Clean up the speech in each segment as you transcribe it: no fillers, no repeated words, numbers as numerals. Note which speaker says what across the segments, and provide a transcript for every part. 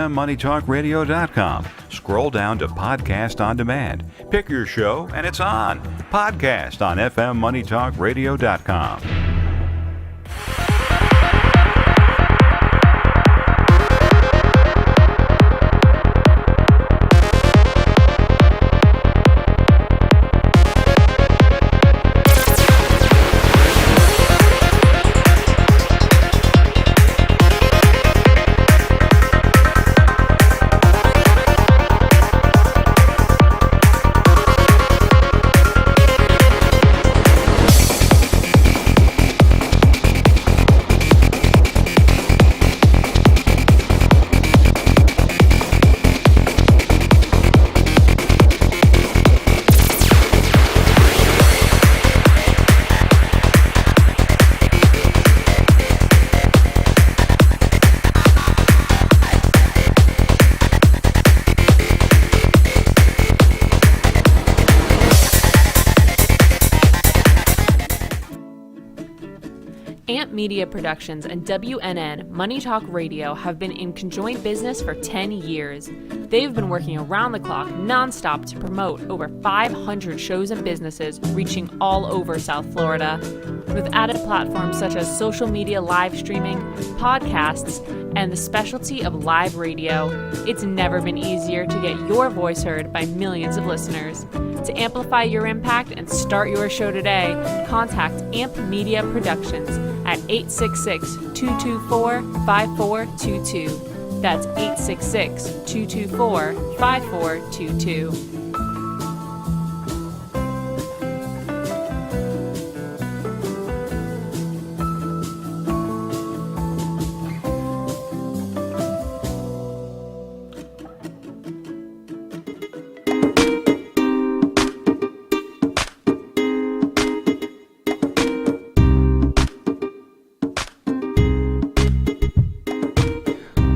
Speaker 1: FMMoneyTalkRadio.com. Scroll down to Podcast on Demand. Pick your show and it's on. Podcast on FMMoneyTalkRadio.com.
Speaker 2: Amp Media Productions and WNN Money Talk Radio have been in conjoint business for 10 years. They've been working around the clock nonstop to promote over 500 shows and businesses reaching all over South Florida. With added platforms such as social media live streaming, podcasts, and the specialty of live radio, it's never been easier to get your voice heard by millions of listeners. To amplify your impact and start your show today, contact Amp Media Productions at 866-224-5422. That's 866-224-5422.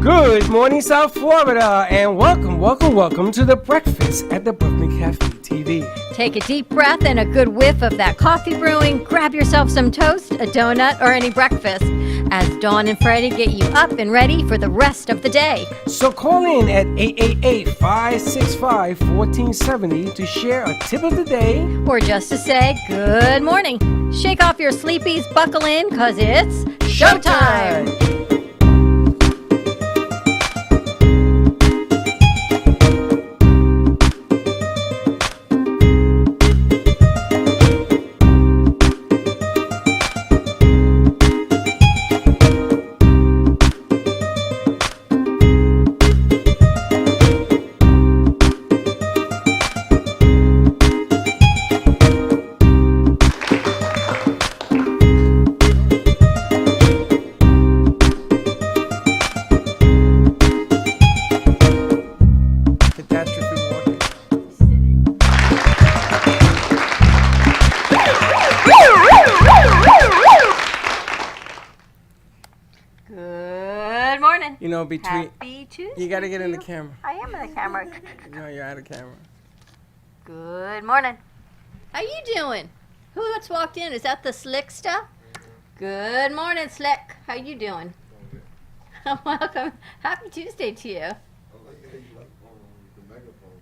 Speaker 3: Good morning, South Florida, and welcome to the breakfast at the Brooklyn Cafe TV.
Speaker 4: Take a deep breath and a good whiff of that coffee brewing. Grab yourself some toast, a donut, or any breakfast as Dawn and Freddie get you up and ready for the rest of the day.
Speaker 3: So call in at 888-565-1470 to share a tip of the day.
Speaker 4: Or just to say good morning. Shake off your sleepies, buckle in, cause it's showtime!
Speaker 3: You know, between
Speaker 4: Happy Tuesday.
Speaker 3: you got to get in the camera.
Speaker 4: I am in the camera.
Speaker 3: No, you're out of camera.
Speaker 4: Good morning. How you doing? Who that's walked in? Is that the Slick stuff? Good morning, Slick. How you doing? Welcome. Happy Tuesday to you.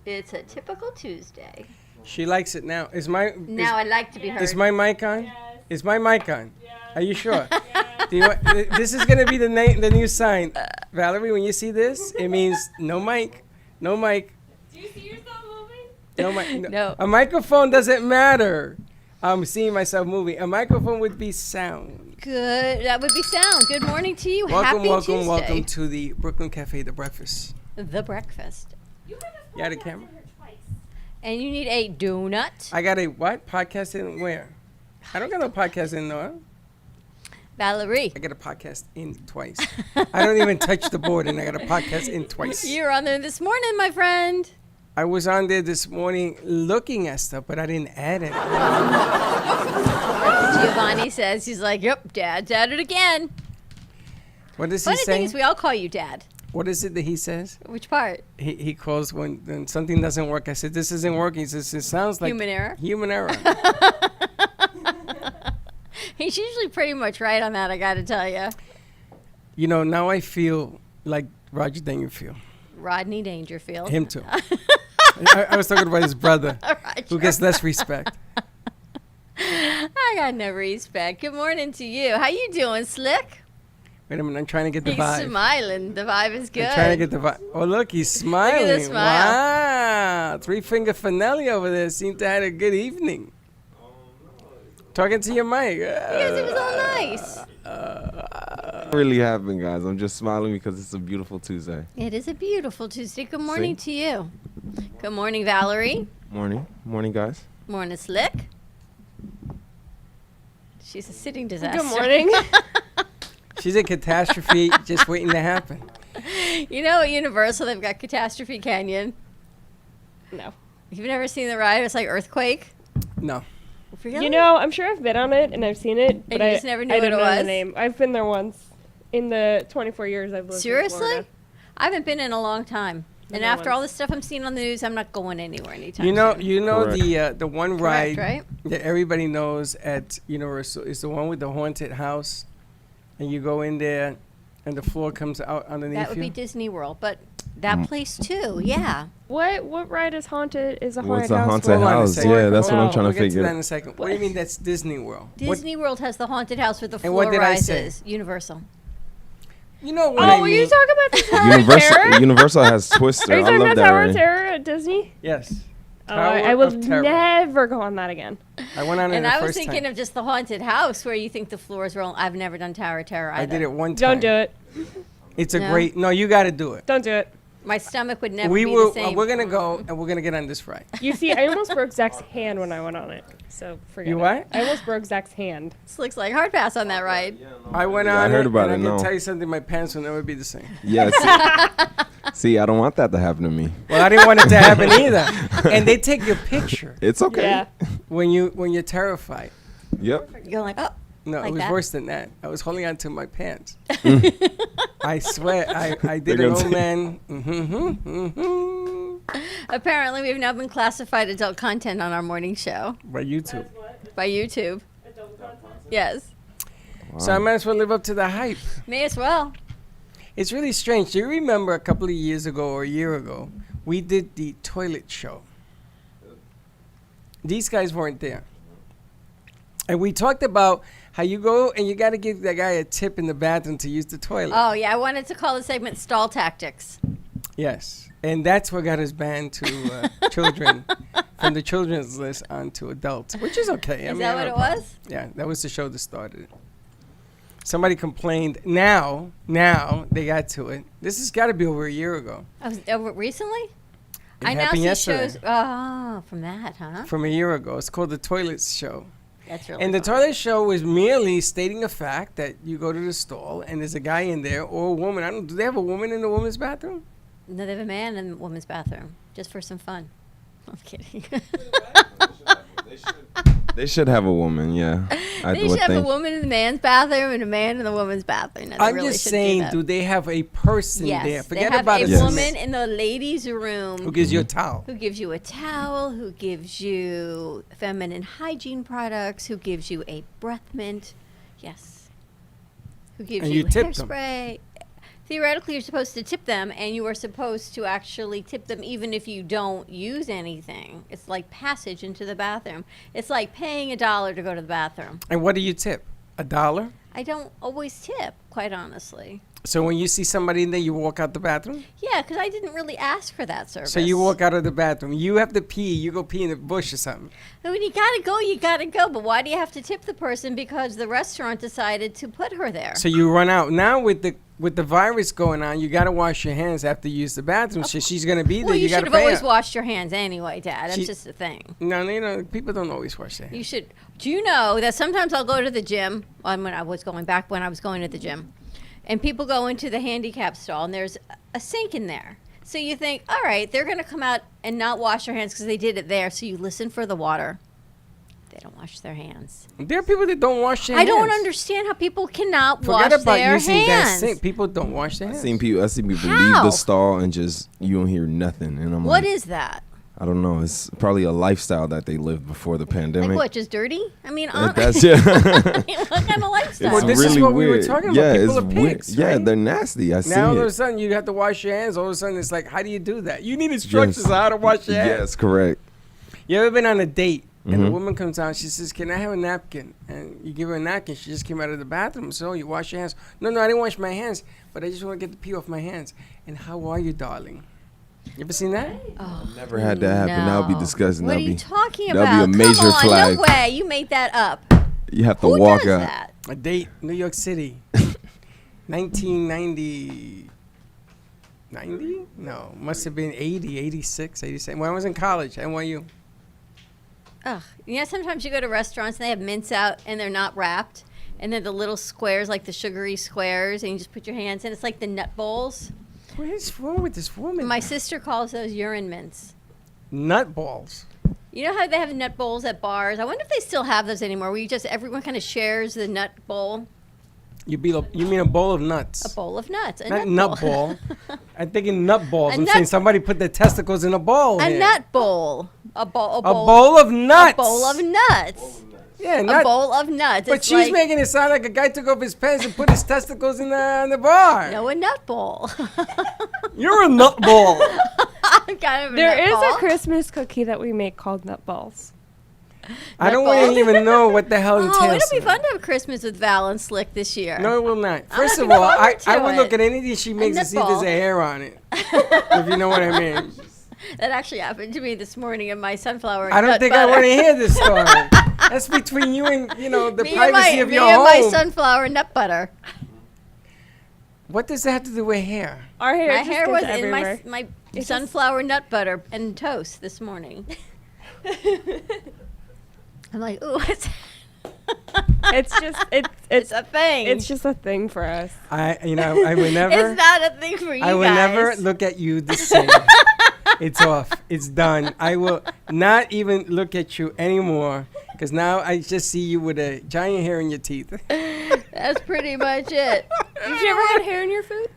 Speaker 4: It's a typical Tuesday.
Speaker 3: She likes it now.
Speaker 4: I like to be heard.
Speaker 3: Is my mic on?
Speaker 5: Yes.
Speaker 3: Is my mic on?
Speaker 5: Yes.
Speaker 3: Are you sure?
Speaker 5: Yes.
Speaker 3: Do you want, this is gonna be the new sign, Valerie. When you see this, it means no mic, no mic.
Speaker 5: Do you see yourself moving?
Speaker 3: No mic.
Speaker 4: No.
Speaker 3: A microphone doesn't matter. I'm seeing myself moving. A microphone would be sound.
Speaker 4: Good. That would be sound. Good morning to you.
Speaker 3: Welcome,
Speaker 4: Happy Tuesday.
Speaker 3: welcome to the Brooklyn Cafe, the breakfast.
Speaker 4: The breakfast.
Speaker 5: You have a
Speaker 3: You had a
Speaker 5: podcast
Speaker 3: camera?
Speaker 5: in here twice.
Speaker 4: And you need a donut.
Speaker 3: I got a what? Podcast in where? I don't got no podcast in there.
Speaker 4: Valerie.
Speaker 3: I got a podcast in twice. I don't even touch the board, and I got a podcast in twice.
Speaker 4: You're on there this morning, my friend.
Speaker 3: I was on there this morning looking at stuff, but I didn't add it.
Speaker 4: Giovanni says, he's like, yep, Dad's at it again.
Speaker 3: What does he
Speaker 4: Funny
Speaker 3: say?
Speaker 4: thing is, we all call you Dad.
Speaker 3: What is it that he says?
Speaker 4: Which part?
Speaker 3: He calls when something doesn't work. I said, this isn't working. He says, it sounds like
Speaker 4: Human error?
Speaker 3: Human error.
Speaker 4: He's usually pretty much right on that, I gotta tell you.
Speaker 3: You know, now I feel like Roger Dangerfield.
Speaker 4: Rodney Dangerfield.
Speaker 3: Him too. I was talking about his brother, who gets less respect.
Speaker 4: I got no respect. Good morning to you. How you doing, Slick?
Speaker 3: Wait a minute, I'm trying to get the
Speaker 4: He's
Speaker 3: vibe.
Speaker 4: smiling. The vibe is good.
Speaker 3: I'm trying to get the vibe. Oh, look, he's smiling.
Speaker 4: the smile.
Speaker 3: Wow. Three-finger finale over there. Seemed to have had a good evening. Talking to your mic.
Speaker 4: Because it was all nice.
Speaker 6: Really happen, guys. I'm just smiling because it's a beautiful Tuesday.
Speaker 4: It is a beautiful Tuesday. Good morning to you. Good morning, Valerie.
Speaker 6: Morning, guys.
Speaker 4: Morning, Slick. She's a sitting disaster.
Speaker 5: Good morning.
Speaker 3: She's a catastrophe just waiting to happen.
Speaker 4: You know, at Universal, they've got Catastrophe Canyon.
Speaker 5: No.
Speaker 4: You've never seen the ride? It's like Earthquake.
Speaker 3: No.
Speaker 4: Really?
Speaker 5: You know, I'm sure I've been on it and I've seen it, but
Speaker 4: you
Speaker 5: I
Speaker 4: just never knew
Speaker 5: I
Speaker 4: what
Speaker 5: didn't
Speaker 4: it
Speaker 5: know
Speaker 4: was?
Speaker 5: the name. I've been there once in the 24 years I've lived in
Speaker 4: Seriously?
Speaker 5: Florida.
Speaker 4: I haven't been in a long time. And
Speaker 5: Never
Speaker 4: after all
Speaker 5: once.
Speaker 4: the stuff I'm seeing on the news, I'm not going anywhere anytime
Speaker 3: You know
Speaker 6: Correct.
Speaker 3: the one
Speaker 4: Correct,
Speaker 3: ride
Speaker 4: right?
Speaker 3: that everybody knows at Universal is the one with the haunted house, and you go in there, and the floor comes out underneath
Speaker 4: That would
Speaker 3: you.
Speaker 4: be Disney World, but that place too, yeah.
Speaker 5: What ride is haunted? Is a
Speaker 6: What's
Speaker 5: haunted
Speaker 6: a
Speaker 5: house?
Speaker 6: haunted
Speaker 3: Hold on a
Speaker 6: house?
Speaker 3: second.
Speaker 6: Yeah, that's what I'm
Speaker 5: Oh,
Speaker 6: trying
Speaker 3: We'll
Speaker 6: to
Speaker 3: get to
Speaker 6: figure
Speaker 3: that
Speaker 6: out.
Speaker 3: in a second. What do you mean that's Disney World?
Speaker 4: Disney World has the haunted house with the
Speaker 3: And what
Speaker 4: floor
Speaker 3: did I say?
Speaker 4: rises. Universal.
Speaker 3: You know what
Speaker 5: Oh,
Speaker 3: I
Speaker 5: were
Speaker 3: mean?
Speaker 5: you talking about the Tower of Terror?
Speaker 6: Universal has Twister.
Speaker 5: Are you
Speaker 6: I
Speaker 5: talking
Speaker 6: love
Speaker 5: about
Speaker 6: that
Speaker 5: Tower of
Speaker 6: ride.
Speaker 5: Terror at Disney?
Speaker 3: Yes.
Speaker 5: Oh,
Speaker 3: Tower
Speaker 5: I will
Speaker 3: of Terror.
Speaker 5: never go on that again.
Speaker 3: I went on it
Speaker 4: And
Speaker 3: the
Speaker 4: I was
Speaker 3: first
Speaker 4: thinking
Speaker 3: time.
Speaker 4: of just the haunted house where you think the floors roll. I've never done Tower of Terror either.
Speaker 3: I did it one time.
Speaker 5: Don't do it.
Speaker 3: It's a
Speaker 4: No?
Speaker 3: great. No, you got to do it.
Speaker 5: Don't do it.
Speaker 4: My stomach would never
Speaker 3: We
Speaker 4: be
Speaker 3: will.
Speaker 4: the same.
Speaker 3: We're gonna go and we're gonna get on this ride.
Speaker 5: You see, I almost broke Zach's hand when I went on it. So forget
Speaker 3: You
Speaker 5: it.
Speaker 3: what?
Speaker 5: I almost broke Zach's hand.
Speaker 4: This looks like hard pass on that ride.
Speaker 3: I went
Speaker 6: Yeah, I
Speaker 3: on
Speaker 6: heard
Speaker 3: it,
Speaker 6: about
Speaker 3: and
Speaker 6: it,
Speaker 3: I
Speaker 6: no.
Speaker 3: can tell you something. My pants will never be the same.
Speaker 6: Yeah. See, I don't want that to happen to me.
Speaker 3: Well, I didn't want it to happen either. And they take your picture
Speaker 6: It's okay.
Speaker 5: Yeah.
Speaker 3: when you're terrified.
Speaker 6: Yep.
Speaker 4: You're like, oh.
Speaker 3: No,
Speaker 4: Like
Speaker 3: it was
Speaker 4: that?
Speaker 3: worse than that. I was holding on to my pants. I swear, I did
Speaker 6: They're
Speaker 3: an
Speaker 6: gonna
Speaker 3: old
Speaker 6: say-
Speaker 3: man.
Speaker 4: Apparently, we've now been classified adult content on our morning show
Speaker 3: By YouTube.
Speaker 4: by YouTube. Yes.
Speaker 3: So I might as well live up to the hype.
Speaker 4: May as well.
Speaker 3: It's really strange. Do you remember a couple of years ago or a year ago, we did the toilet show? These guys weren't there. And we talked about how you go and you got to give that guy a tip in the bathroom to use the toilet.
Speaker 4: Oh, yeah. I wanted to call the segment Stall Tactics.
Speaker 3: Yes. And that's what got us banned to children, from the children's list onto adults, which is okay.
Speaker 4: Is that what it was?
Speaker 3: Yeah, that was the show that started it. Somebody complained. Now they got to it. This has got to be over a year ago.
Speaker 4: Recently?
Speaker 3: It
Speaker 4: I now
Speaker 3: happened
Speaker 4: see
Speaker 3: yesterday.
Speaker 4: shows. Oh, from that, huh?
Speaker 3: From a year ago. It's called The Toilet Show.
Speaker 4: That's really
Speaker 3: And the
Speaker 4: fun.
Speaker 3: toilet show was merely stating a fact that you go to the stall and there's a guy in there or a woman. I don't. Do they have a woman in the woman's bathroom?
Speaker 4: No, they have a man in the woman's bathroom just for some fun. I'm kidding.
Speaker 6: They should have a woman. Yeah. I
Speaker 4: They
Speaker 6: would
Speaker 4: should have a
Speaker 6: think.
Speaker 4: woman in the man's bathroom and a man in the woman's bathroom. No, they
Speaker 3: I'm
Speaker 4: really
Speaker 3: just
Speaker 4: should
Speaker 3: saying,
Speaker 4: that.
Speaker 3: do they have a person
Speaker 4: Yes,
Speaker 3: there?
Speaker 4: they
Speaker 3: Forget
Speaker 4: have
Speaker 3: about
Speaker 4: a
Speaker 3: a
Speaker 6: Yes.
Speaker 4: woman in the ladies' room
Speaker 3: who gives you a towel.
Speaker 4: who gives you a towel, who gives you feminine hygiene products, who gives you a breath mint. Yes. Who gives
Speaker 3: And
Speaker 4: you
Speaker 3: you tip them.
Speaker 4: hairspray. Theoretically, you're supposed to tip them, and you are supposed to actually tip them even if you don't use anything. It's like passage into the bathroom. It's like paying $1 to go to the bathroom.
Speaker 3: And what do you tip? $1?
Speaker 4: I don't always tip, quite honestly.
Speaker 3: So when you see somebody in there, you walk out the bathroom?
Speaker 4: Yeah, because I didn't really ask for that service.
Speaker 3: So you walk out of the bathroom. You have to pee. You go pee in the bush or something.
Speaker 4: When you gotta go, you gotta go. But why do you have to tip the person? Because the restaurant decided to put her there.
Speaker 3: So you run out. Now with the virus going on, you got to wash your hands after you use the bathroom. So she's going to be there.
Speaker 4: Well, you
Speaker 3: got
Speaker 4: should
Speaker 3: to
Speaker 4: have
Speaker 3: pay
Speaker 4: always
Speaker 3: her.
Speaker 4: washed your hands anyway, Dad. That's
Speaker 3: She-
Speaker 4: just a thing.
Speaker 3: No, people don't always wash their hands.
Speaker 4: You should. Do you know that sometimes I'll go to the gym when I was going to the gym, and people go into the handicap stall and there's a sink in there. So you think, all right, they're going to come out and not wash their hands because they did it there. So you listen for the water. They don't wash their hands.
Speaker 3: There are people that don't wash their
Speaker 4: I
Speaker 3: hands.
Speaker 4: don't understand how people cannot
Speaker 3: Forget
Speaker 4: wash
Speaker 3: about
Speaker 4: their
Speaker 3: using that
Speaker 4: hands.
Speaker 3: sink. People don't wash their
Speaker 6: I
Speaker 3: hands.
Speaker 6: seen people leave
Speaker 4: How?
Speaker 6: the stall and just you don't hear nothing, and I'm
Speaker 4: What
Speaker 6: like,
Speaker 4: is that?
Speaker 6: I don't know. It's probably a lifestyle that they lived before the pandemic.
Speaker 4: Like what? Just dirty? I mean,
Speaker 6: That's yeah.
Speaker 4: what kind of lifestyle?
Speaker 3: Well, this is
Speaker 6: really
Speaker 3: what we were
Speaker 6: weird.
Speaker 3: talking about.
Speaker 6: Yeah,
Speaker 3: People
Speaker 6: it's
Speaker 3: are
Speaker 6: weird.
Speaker 3: pigs,
Speaker 6: Yeah,
Speaker 3: right?
Speaker 6: they're nasty. I see
Speaker 3: Now all of a
Speaker 6: it.
Speaker 3: sudden you have to wash your hands. All of a sudden it's like, how do you do that? You need instructions
Speaker 6: Yes.
Speaker 3: on how to wash your hands.
Speaker 6: Yes, correct.
Speaker 3: You ever been on a date and the
Speaker 6: Mhm.
Speaker 3: woman comes out, she says, "Can I have a napkin?" And you give her a napkin. She just came out of the bathroom, so you wash your hands. No, I didn't wash my hands, but I just want to get the pee off my hands. And how are you, darling? You ever seen that?
Speaker 4: Oh,
Speaker 6: Never had that happen. That would be
Speaker 4: no.
Speaker 6: disgusting.
Speaker 4: What are
Speaker 6: That'd
Speaker 4: you
Speaker 6: be
Speaker 4: talking
Speaker 6: that'd
Speaker 4: about?
Speaker 6: be a major
Speaker 4: Come on,
Speaker 6: flag.
Speaker 4: no way. You made that up.
Speaker 6: You have to
Speaker 4: Who
Speaker 6: walk
Speaker 4: does
Speaker 6: out.
Speaker 4: that?
Speaker 3: A date, New York City, 1990. 90? No, must have been 80, 86, 87. When I was in college, NYU.
Speaker 4: Ugh. You know, sometimes you go to restaurants and they have mints out and they're not wrapped. And they're the little squares, like the sugary squares, and you just put your hands in. It's like the nut bowls.
Speaker 3: What is wrong with this woman?
Speaker 4: My sister calls those urine mints.
Speaker 3: Nut balls.
Speaker 4: You know how they have nut bowls at bars? I wonder if they still have those anymore, where you just, everyone kind of shares the nut bowl.
Speaker 3: You mean a bowl of nuts?
Speaker 4: A bowl of nuts. A
Speaker 3: Not nut ball. I'm thinking nut balls.
Speaker 4: A
Speaker 3: I'm
Speaker 4: nut-
Speaker 3: saying somebody put their testicles in a bowl.
Speaker 4: A
Speaker 3: here.
Speaker 4: nut bowl. A bowl.
Speaker 3: A bowl of nuts.
Speaker 4: A bowl of nuts.
Speaker 3: Yeah,
Speaker 4: A
Speaker 3: nut.
Speaker 4: bowl of nuts.
Speaker 3: But
Speaker 4: It's
Speaker 3: she's
Speaker 4: like,
Speaker 3: making it sound like a guy took off his pants and put his testicles in the bar.
Speaker 4: no, a nut bowl.
Speaker 3: You're a nut ball.
Speaker 4: I'm kind of a
Speaker 5: There
Speaker 4: nut
Speaker 5: is
Speaker 4: ball.
Speaker 5: a Christmas cookie that we make called nut balls.
Speaker 3: I don't
Speaker 4: Nut
Speaker 3: want
Speaker 4: ball.
Speaker 3: to even know what the hell entails.
Speaker 4: Oh, it'll be
Speaker 3: that.
Speaker 4: fun to have Christmas with Val and Slick this year.
Speaker 3: No, it will not. First of
Speaker 4: looking
Speaker 3: all,
Speaker 4: forward to
Speaker 3: I would look
Speaker 4: it.
Speaker 3: at anything she makes
Speaker 4: nut
Speaker 3: to see if there's
Speaker 4: ball.
Speaker 3: a hair on it. If you know what I mean.
Speaker 4: That actually happened to me this morning in my sunflower.
Speaker 3: I don't
Speaker 4: nut
Speaker 3: think I
Speaker 4: butter.
Speaker 3: want to hear this story. That's between you and, the
Speaker 4: me
Speaker 3: privacy of
Speaker 4: and
Speaker 3: your
Speaker 4: me and my
Speaker 3: home.
Speaker 4: sunflower nut butter.
Speaker 3: What does that have to do with hair?
Speaker 5: Our hair
Speaker 4: My
Speaker 5: just
Speaker 4: hair
Speaker 5: gets
Speaker 4: was
Speaker 5: everywhere.
Speaker 4: in my
Speaker 5: It's
Speaker 4: sunflower nut butter and toast this morning. I'm like, ooh,
Speaker 5: It's just
Speaker 4: it's
Speaker 5: it's
Speaker 4: a thing.
Speaker 5: it's just a thing for us.
Speaker 3: I would never.
Speaker 4: It's not a thing for you
Speaker 3: I will
Speaker 4: guys.
Speaker 3: never look at you the same. It's off. It's done. I will not even look at you anymore because now I just see you with a giant hair in your teeth.
Speaker 4: That's pretty much it.
Speaker 5: Did you ever get hair in your food?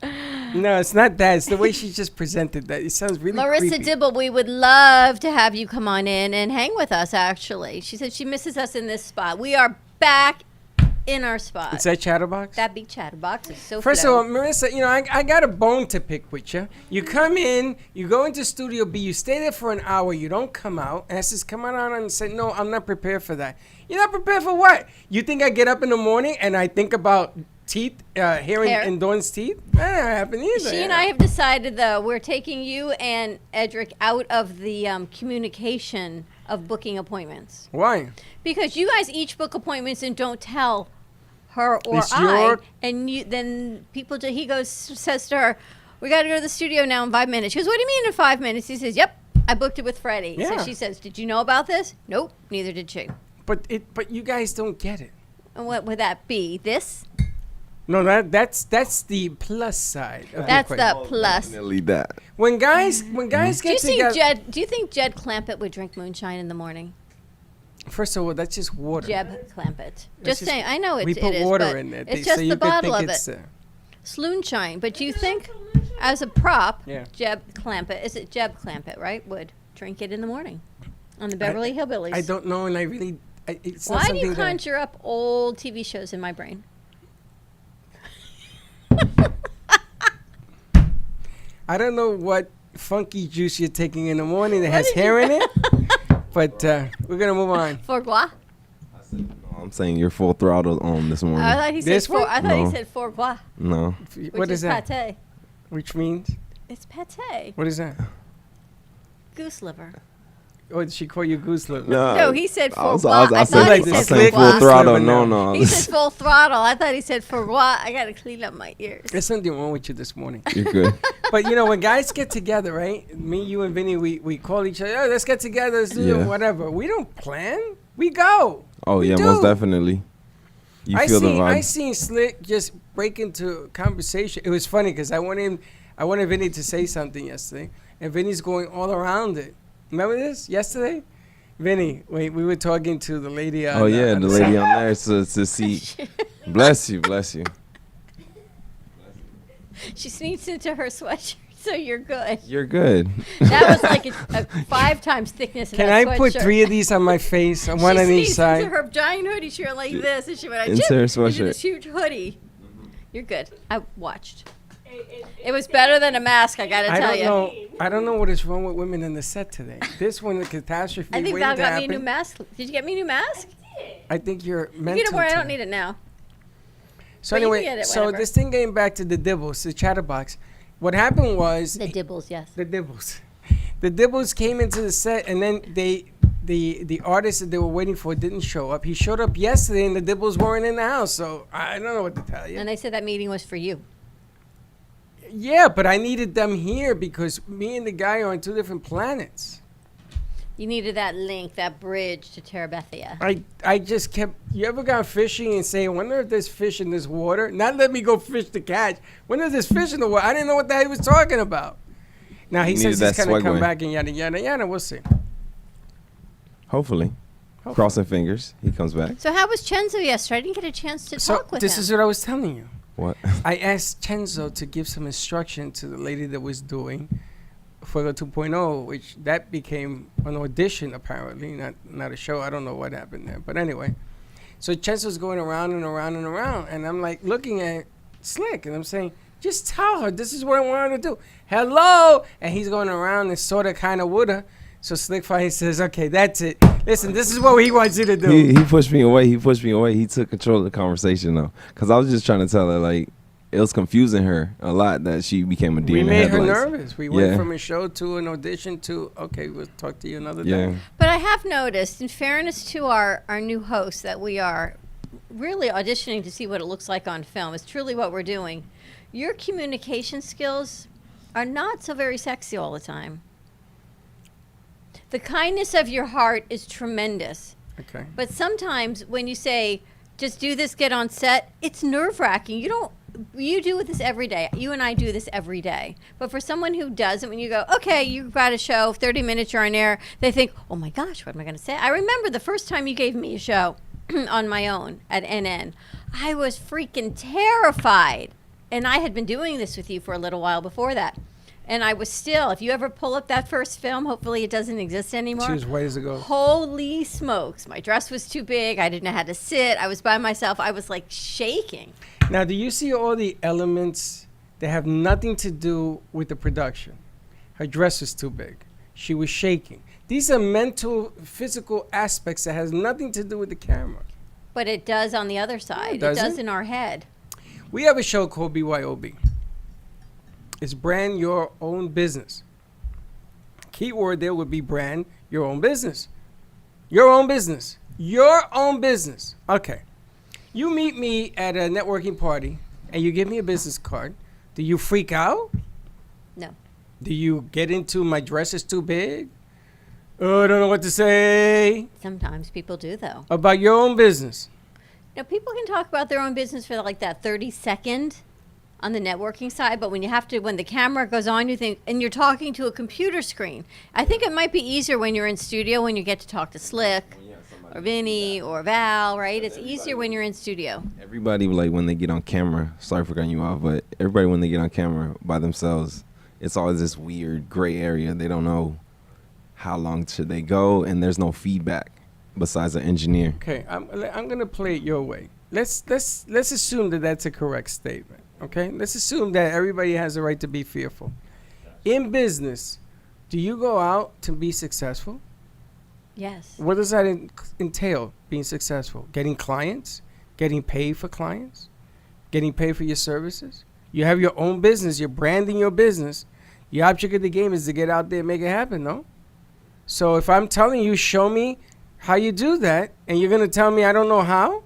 Speaker 3: No, it's not that. It's the way she just presented that. It sounds really
Speaker 4: Marissa
Speaker 3: creepy.
Speaker 4: Dibble, we would love to have you come on in and hang with us, actually. She said she misses us in this spot. We are back in our spot.
Speaker 3: It's that chatterbox?
Speaker 4: That big chatterbox is so
Speaker 3: First of
Speaker 4: flow.
Speaker 3: all, Marissa, I got a bone to pick with you. You come in, you go into Studio B, you stay there for an hour, you don't come out. And I says, come on and say, no, I'm not prepared for that. You're not prepared for what? You think I get up in the morning and I think about teeth, hair in Dawn's teeth? That don't happen either.
Speaker 4: She and I have decided, though, we're taking you and Edric out of the communication of booking appointments.
Speaker 3: Why?
Speaker 4: Because you guys each book appointments and don't tell her or
Speaker 3: It's
Speaker 4: I.
Speaker 3: your-
Speaker 4: And then people, he says to her, we got to go to the studio now in 5 minutes. She goes, what do you mean in 5 minutes? He says, yep, I booked it with Freddie.
Speaker 3: Yeah.
Speaker 4: So she says, did you know about this? Nope, neither did she.
Speaker 3: But you guys don't get it.
Speaker 4: And what would that be? This?
Speaker 3: No, that's the plus side. Of
Speaker 4: That's
Speaker 3: the
Speaker 4: the
Speaker 3: equation.
Speaker 4: plus.
Speaker 6: Definitely that.
Speaker 3: When guys
Speaker 4: Do you
Speaker 3: get
Speaker 4: think
Speaker 3: together.
Speaker 4: Do you think Jed Clampett would drink moonshine in the morning?
Speaker 3: First of all, that's just water.
Speaker 4: Jeb Clampett.
Speaker 3: That's
Speaker 4: Just saying. I know
Speaker 3: we
Speaker 4: it
Speaker 3: put
Speaker 4: is,
Speaker 3: water
Speaker 4: but
Speaker 3: in there.
Speaker 4: it's
Speaker 3: so
Speaker 4: just
Speaker 3: you
Speaker 4: the
Speaker 3: could
Speaker 4: bottle
Speaker 3: think
Speaker 4: of
Speaker 3: it's,
Speaker 4: it. Sloonshine. But do you think, as a prop,
Speaker 3: Yeah.
Speaker 4: Jeb Clampett, is it Jeb Clampett, right, would drink it in the morning on the Beverly Hillbillies?
Speaker 3: I don't know, and I really. It's not
Speaker 4: Why do
Speaker 3: something
Speaker 4: you
Speaker 3: that.
Speaker 4: conjure up old TV shows in my brain?
Speaker 3: I don't know what funky juice you're taking in the morning that has hair in it, but we're gonna move on.
Speaker 4: Fourglois?
Speaker 6: No, I'm saying you're full throttle on this morning.
Speaker 4: I thought he said
Speaker 3: This one?
Speaker 4: I thought he
Speaker 6: No.
Speaker 4: said fourglois,
Speaker 6: No.
Speaker 4: which
Speaker 3: What is that?
Speaker 4: pate.
Speaker 3: Which means?
Speaker 4: It's pate.
Speaker 3: What is that?
Speaker 4: Goose liver.
Speaker 3: Oh, did she call you goose liver?
Speaker 4: No, he said
Speaker 6: I was-
Speaker 4: fourglois.
Speaker 6: I
Speaker 4: I
Speaker 6: said,
Speaker 4: thought he
Speaker 3: like
Speaker 6: I
Speaker 4: said
Speaker 6: said full
Speaker 4: fourglois.
Speaker 6: throttle.
Speaker 3: Liver
Speaker 6: No,
Speaker 3: now.
Speaker 6: no.
Speaker 4: He said full throttle. I thought he said fourglois. I got to clean up my ears.
Speaker 3: There's something wrong with you this morning.
Speaker 6: You're good.
Speaker 3: But when guys get together, right? Me, you, and Vinny, we call each other. Oh, let's get together. Let's do
Speaker 6: Yeah.
Speaker 3: whatever. We don't plan. We go.
Speaker 6: Oh,
Speaker 3: We
Speaker 6: yeah,
Speaker 3: do.
Speaker 6: most definitely. You feel the
Speaker 3: I
Speaker 6: vibe.
Speaker 3: seen Slick just break into conversation. It was funny because I wanted Vinny to say something yesterday, and Vinny's going all around it. Remember this yesterday? Vinny, we were talking to the lady. On,
Speaker 6: Oh, yeah,
Speaker 3: on
Speaker 6: the
Speaker 3: side.
Speaker 6: lady on there to see. Bless you, bless you.
Speaker 4: She sneaks into her sweatshirts. So you're good.
Speaker 6: You're good.
Speaker 4: That was like a 5 times thickness in
Speaker 3: Can
Speaker 4: that
Speaker 3: I put
Speaker 4: sweatshirt.
Speaker 3: 3 of these on my face, one on each
Speaker 4: Into
Speaker 3: side?
Speaker 4: her giant hoodie. She went like this, and she went
Speaker 6: Into her
Speaker 4: into
Speaker 6: sweatshirt.
Speaker 4: this huge hoodie. You're good. I watched. It was better than a mask, I gotta
Speaker 3: I
Speaker 4: tell
Speaker 3: don't
Speaker 4: you.
Speaker 3: know. I don't know what is wrong with women in the set today. This one, the catastrophe
Speaker 4: I think
Speaker 3: waiting
Speaker 4: Val
Speaker 3: to
Speaker 4: got me a new
Speaker 3: happen.
Speaker 4: mask. Did you get me a new mask?
Speaker 3: I think you're
Speaker 4: You
Speaker 3: mental.
Speaker 4: don't worry, I don't
Speaker 3: to-
Speaker 4: need it now.
Speaker 3: So
Speaker 4: but you can
Speaker 3: anyway,
Speaker 4: get it
Speaker 3: so
Speaker 4: whenever.
Speaker 3: this thing getting back to the Dibbles, the chatterbox. What happened was
Speaker 4: The dibbles, yes.
Speaker 3: the Dibbles. The Dibbles came into the set, and then the artist that they were waiting for didn't show up. He showed up yesterday, and the Dibbles weren't in the house. So I don't know what to tell you.
Speaker 4: And they said that meeting was for you.
Speaker 3: Yeah, but I needed them here because me and the guy are on 2 different planets.
Speaker 4: You needed that link, that bridge to Terabithia.
Speaker 3: I just kept. You ever gone fishing and say, I wonder if there's fish in this water? Not let me go fish to catch. When there's this fish in the water? I didn't know what the hell he was talking about. Now he
Speaker 6: You
Speaker 3: says
Speaker 6: needed
Speaker 3: he's
Speaker 6: that
Speaker 3: going to come
Speaker 6: segue.
Speaker 3: back and yada, yada, yada. We'll see.
Speaker 6: Hopefully. Crossing fingers. He comes back.
Speaker 4: So how was Chenzo yesterday? I didn't get a chance to
Speaker 3: So
Speaker 4: talk with
Speaker 3: this
Speaker 4: him.
Speaker 3: is what I was telling you.
Speaker 6: What?
Speaker 3: I asked Chenzo to give some instruction to the lady that was doing Fuego 2.0, which that became an audition apparently, not a show. I don't know what happened there, but anyway. So Chenzo's going around and around and around, and I'm like looking at Slick, and I'm saying, just tell her this is what I want her to do. Hello, and he's going around and sorta, kinda, woulda. So Slick finally says, okay, that's it. Listen, this is what he wants you to do.
Speaker 6: He pushed me away. He took control of the conversation though, because I was just trying to tell her like it was confusing her a lot that she became a deer
Speaker 3: We
Speaker 6: in the
Speaker 3: made her
Speaker 6: headlights.
Speaker 3: nervous. We went
Speaker 6: Yeah.
Speaker 3: from a show to an audition to, okay, we'll talk to you another
Speaker 6: Yeah.
Speaker 3: day.
Speaker 4: But I have noticed, in fairness to our new host, that we are really auditioning to see what it looks like on film. It's truly what we're doing. Your communication skills are not so very sexy all the time. The kindness of your heart is tremendous.
Speaker 3: Okay.
Speaker 4: But sometimes when you say, just do this, get on set, it's nerve-wracking. You do this every day. You and I do this every day. But for someone who doesn't, when you go, okay, you've got a show, 30 minutes, you're on air, they think, oh my gosh, what am I going to say? I remember the first time you gave me a show on my own at NN. I was freaking terrified. And I had been doing this with you for a little while before that. And I was still, if you ever pull up that first film, hopefully it doesn't exist anymore.
Speaker 3: She was white as a ghost.
Speaker 4: Holy smokes. My dress was too big. I didn't know how to sit. I was by myself. I was like shaking.
Speaker 3: Now, do you see all the elements that have nothing to do with the production? Her dress was too big. She was shaking. These are mental, physical aspects that has nothing to do with the camera.
Speaker 4: But it does on the other side. It
Speaker 3: does
Speaker 4: does
Speaker 3: it?
Speaker 4: in our head.
Speaker 3: We have a show called BYOB. It's brand your own business. Key word there would be brand your own business. Your own business. Your own business. Okay. You meet me at a networking party and you give me a business card. Do you freak out?
Speaker 4: No.
Speaker 3: Do you get into my dress is too big? Oh, I don't know what to say.
Speaker 4: Sometimes people do, though.
Speaker 3: About your own business.
Speaker 4: Now, people can talk about their own business for like that 30-second on the networking side, but when the camera goes on, you think, and you're talking to a computer screen. I think it might be easier when you're in studio, when you get to talk to Slick or Vinny or Val, right? It's easier when you're in studio.
Speaker 6: Everybody, like, when they get on camera, sorry for cutting you off, but everybody, when they get on camera by themselves, it's always this weird gray area. They don't know how long should they go, and there's no feedback besides an engineer.
Speaker 3: Okay, I'm going to play it your way. Let's assume that that's a correct statement. Okay, let's assume that everybody has a right to be fearful. In business, do you go out to be successful?
Speaker 4: Yes.
Speaker 3: What does that entail, being successful? Getting clients? Getting paid for clients? Getting paid for your services? You have your own business. You're branding your business. The object of the game is to get out there and make it happen, no? So if I'm telling you, show me how you do that, and you're going to tell me I don't know how?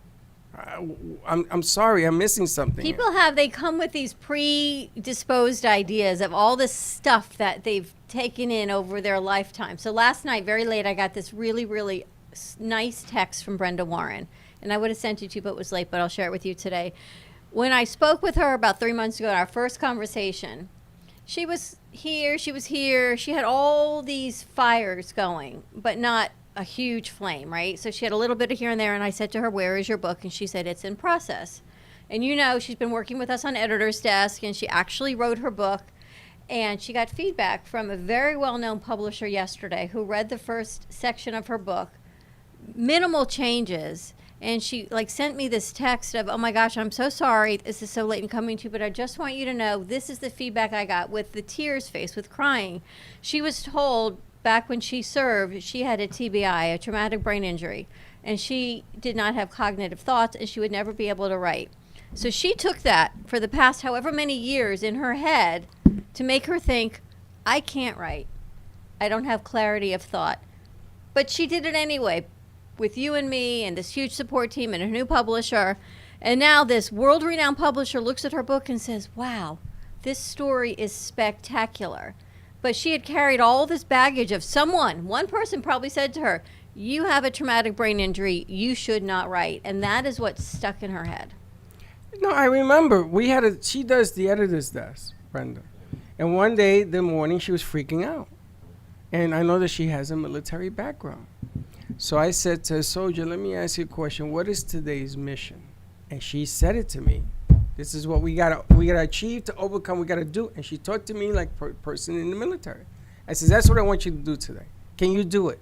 Speaker 3: I'm sorry, I'm missing something. here.
Speaker 4: People they come with these predisposed ideas of all this stuff that they've taken in over their lifetime. So last night, very late, I got this really, really nice text from Brenda Warren. And I would have sent it to you, but it was late, but I'll share it with you today. When I spoke with her about 3 months ago in our first conversation, she was here, she had all these fires going, but not a huge flame, right? So she had a little bit of here and there, and I said to her, where is your book? And she said, it's in process. And she's been working with us on editor's desk, and she actually wrote her book. And she got feedback from a very well-known publisher yesterday who read the first section of her book, minimal changes, and she sent me this text of, oh my gosh, I'm so sorry this is so late in coming to you, but I just want you to know this is the feedback I got, with the tears face, with crying. She was told back when she served, she had a TBI, a traumatic brain injury, and she did not have cognitive thoughts, and she would never be able to write. So she took that for the past however many years in her head to make her think, I can't write. I don't have clarity of thought. But she did it anyway, with you and me and this huge support team and a new publisher. And now this world-renowned publisher looks at her book and says, wow, this story is spectacular. But she had carried all this baggage of one person probably said to her, you have a traumatic brain injury, you should not write. And that is what stuck in her head.
Speaker 3: No, I remember she does the editor's desk, Brenda. And one day, the morning, she was freaking out. And I know that she has a military background. So I said to her, Soldier, let me ask you a question. What is today's mission? And she said it to me. This is what we gotta achieve, to overcome, we gotta do. And she talked to me like a person in the military. I said, that's what I want you to do today. Can you do it?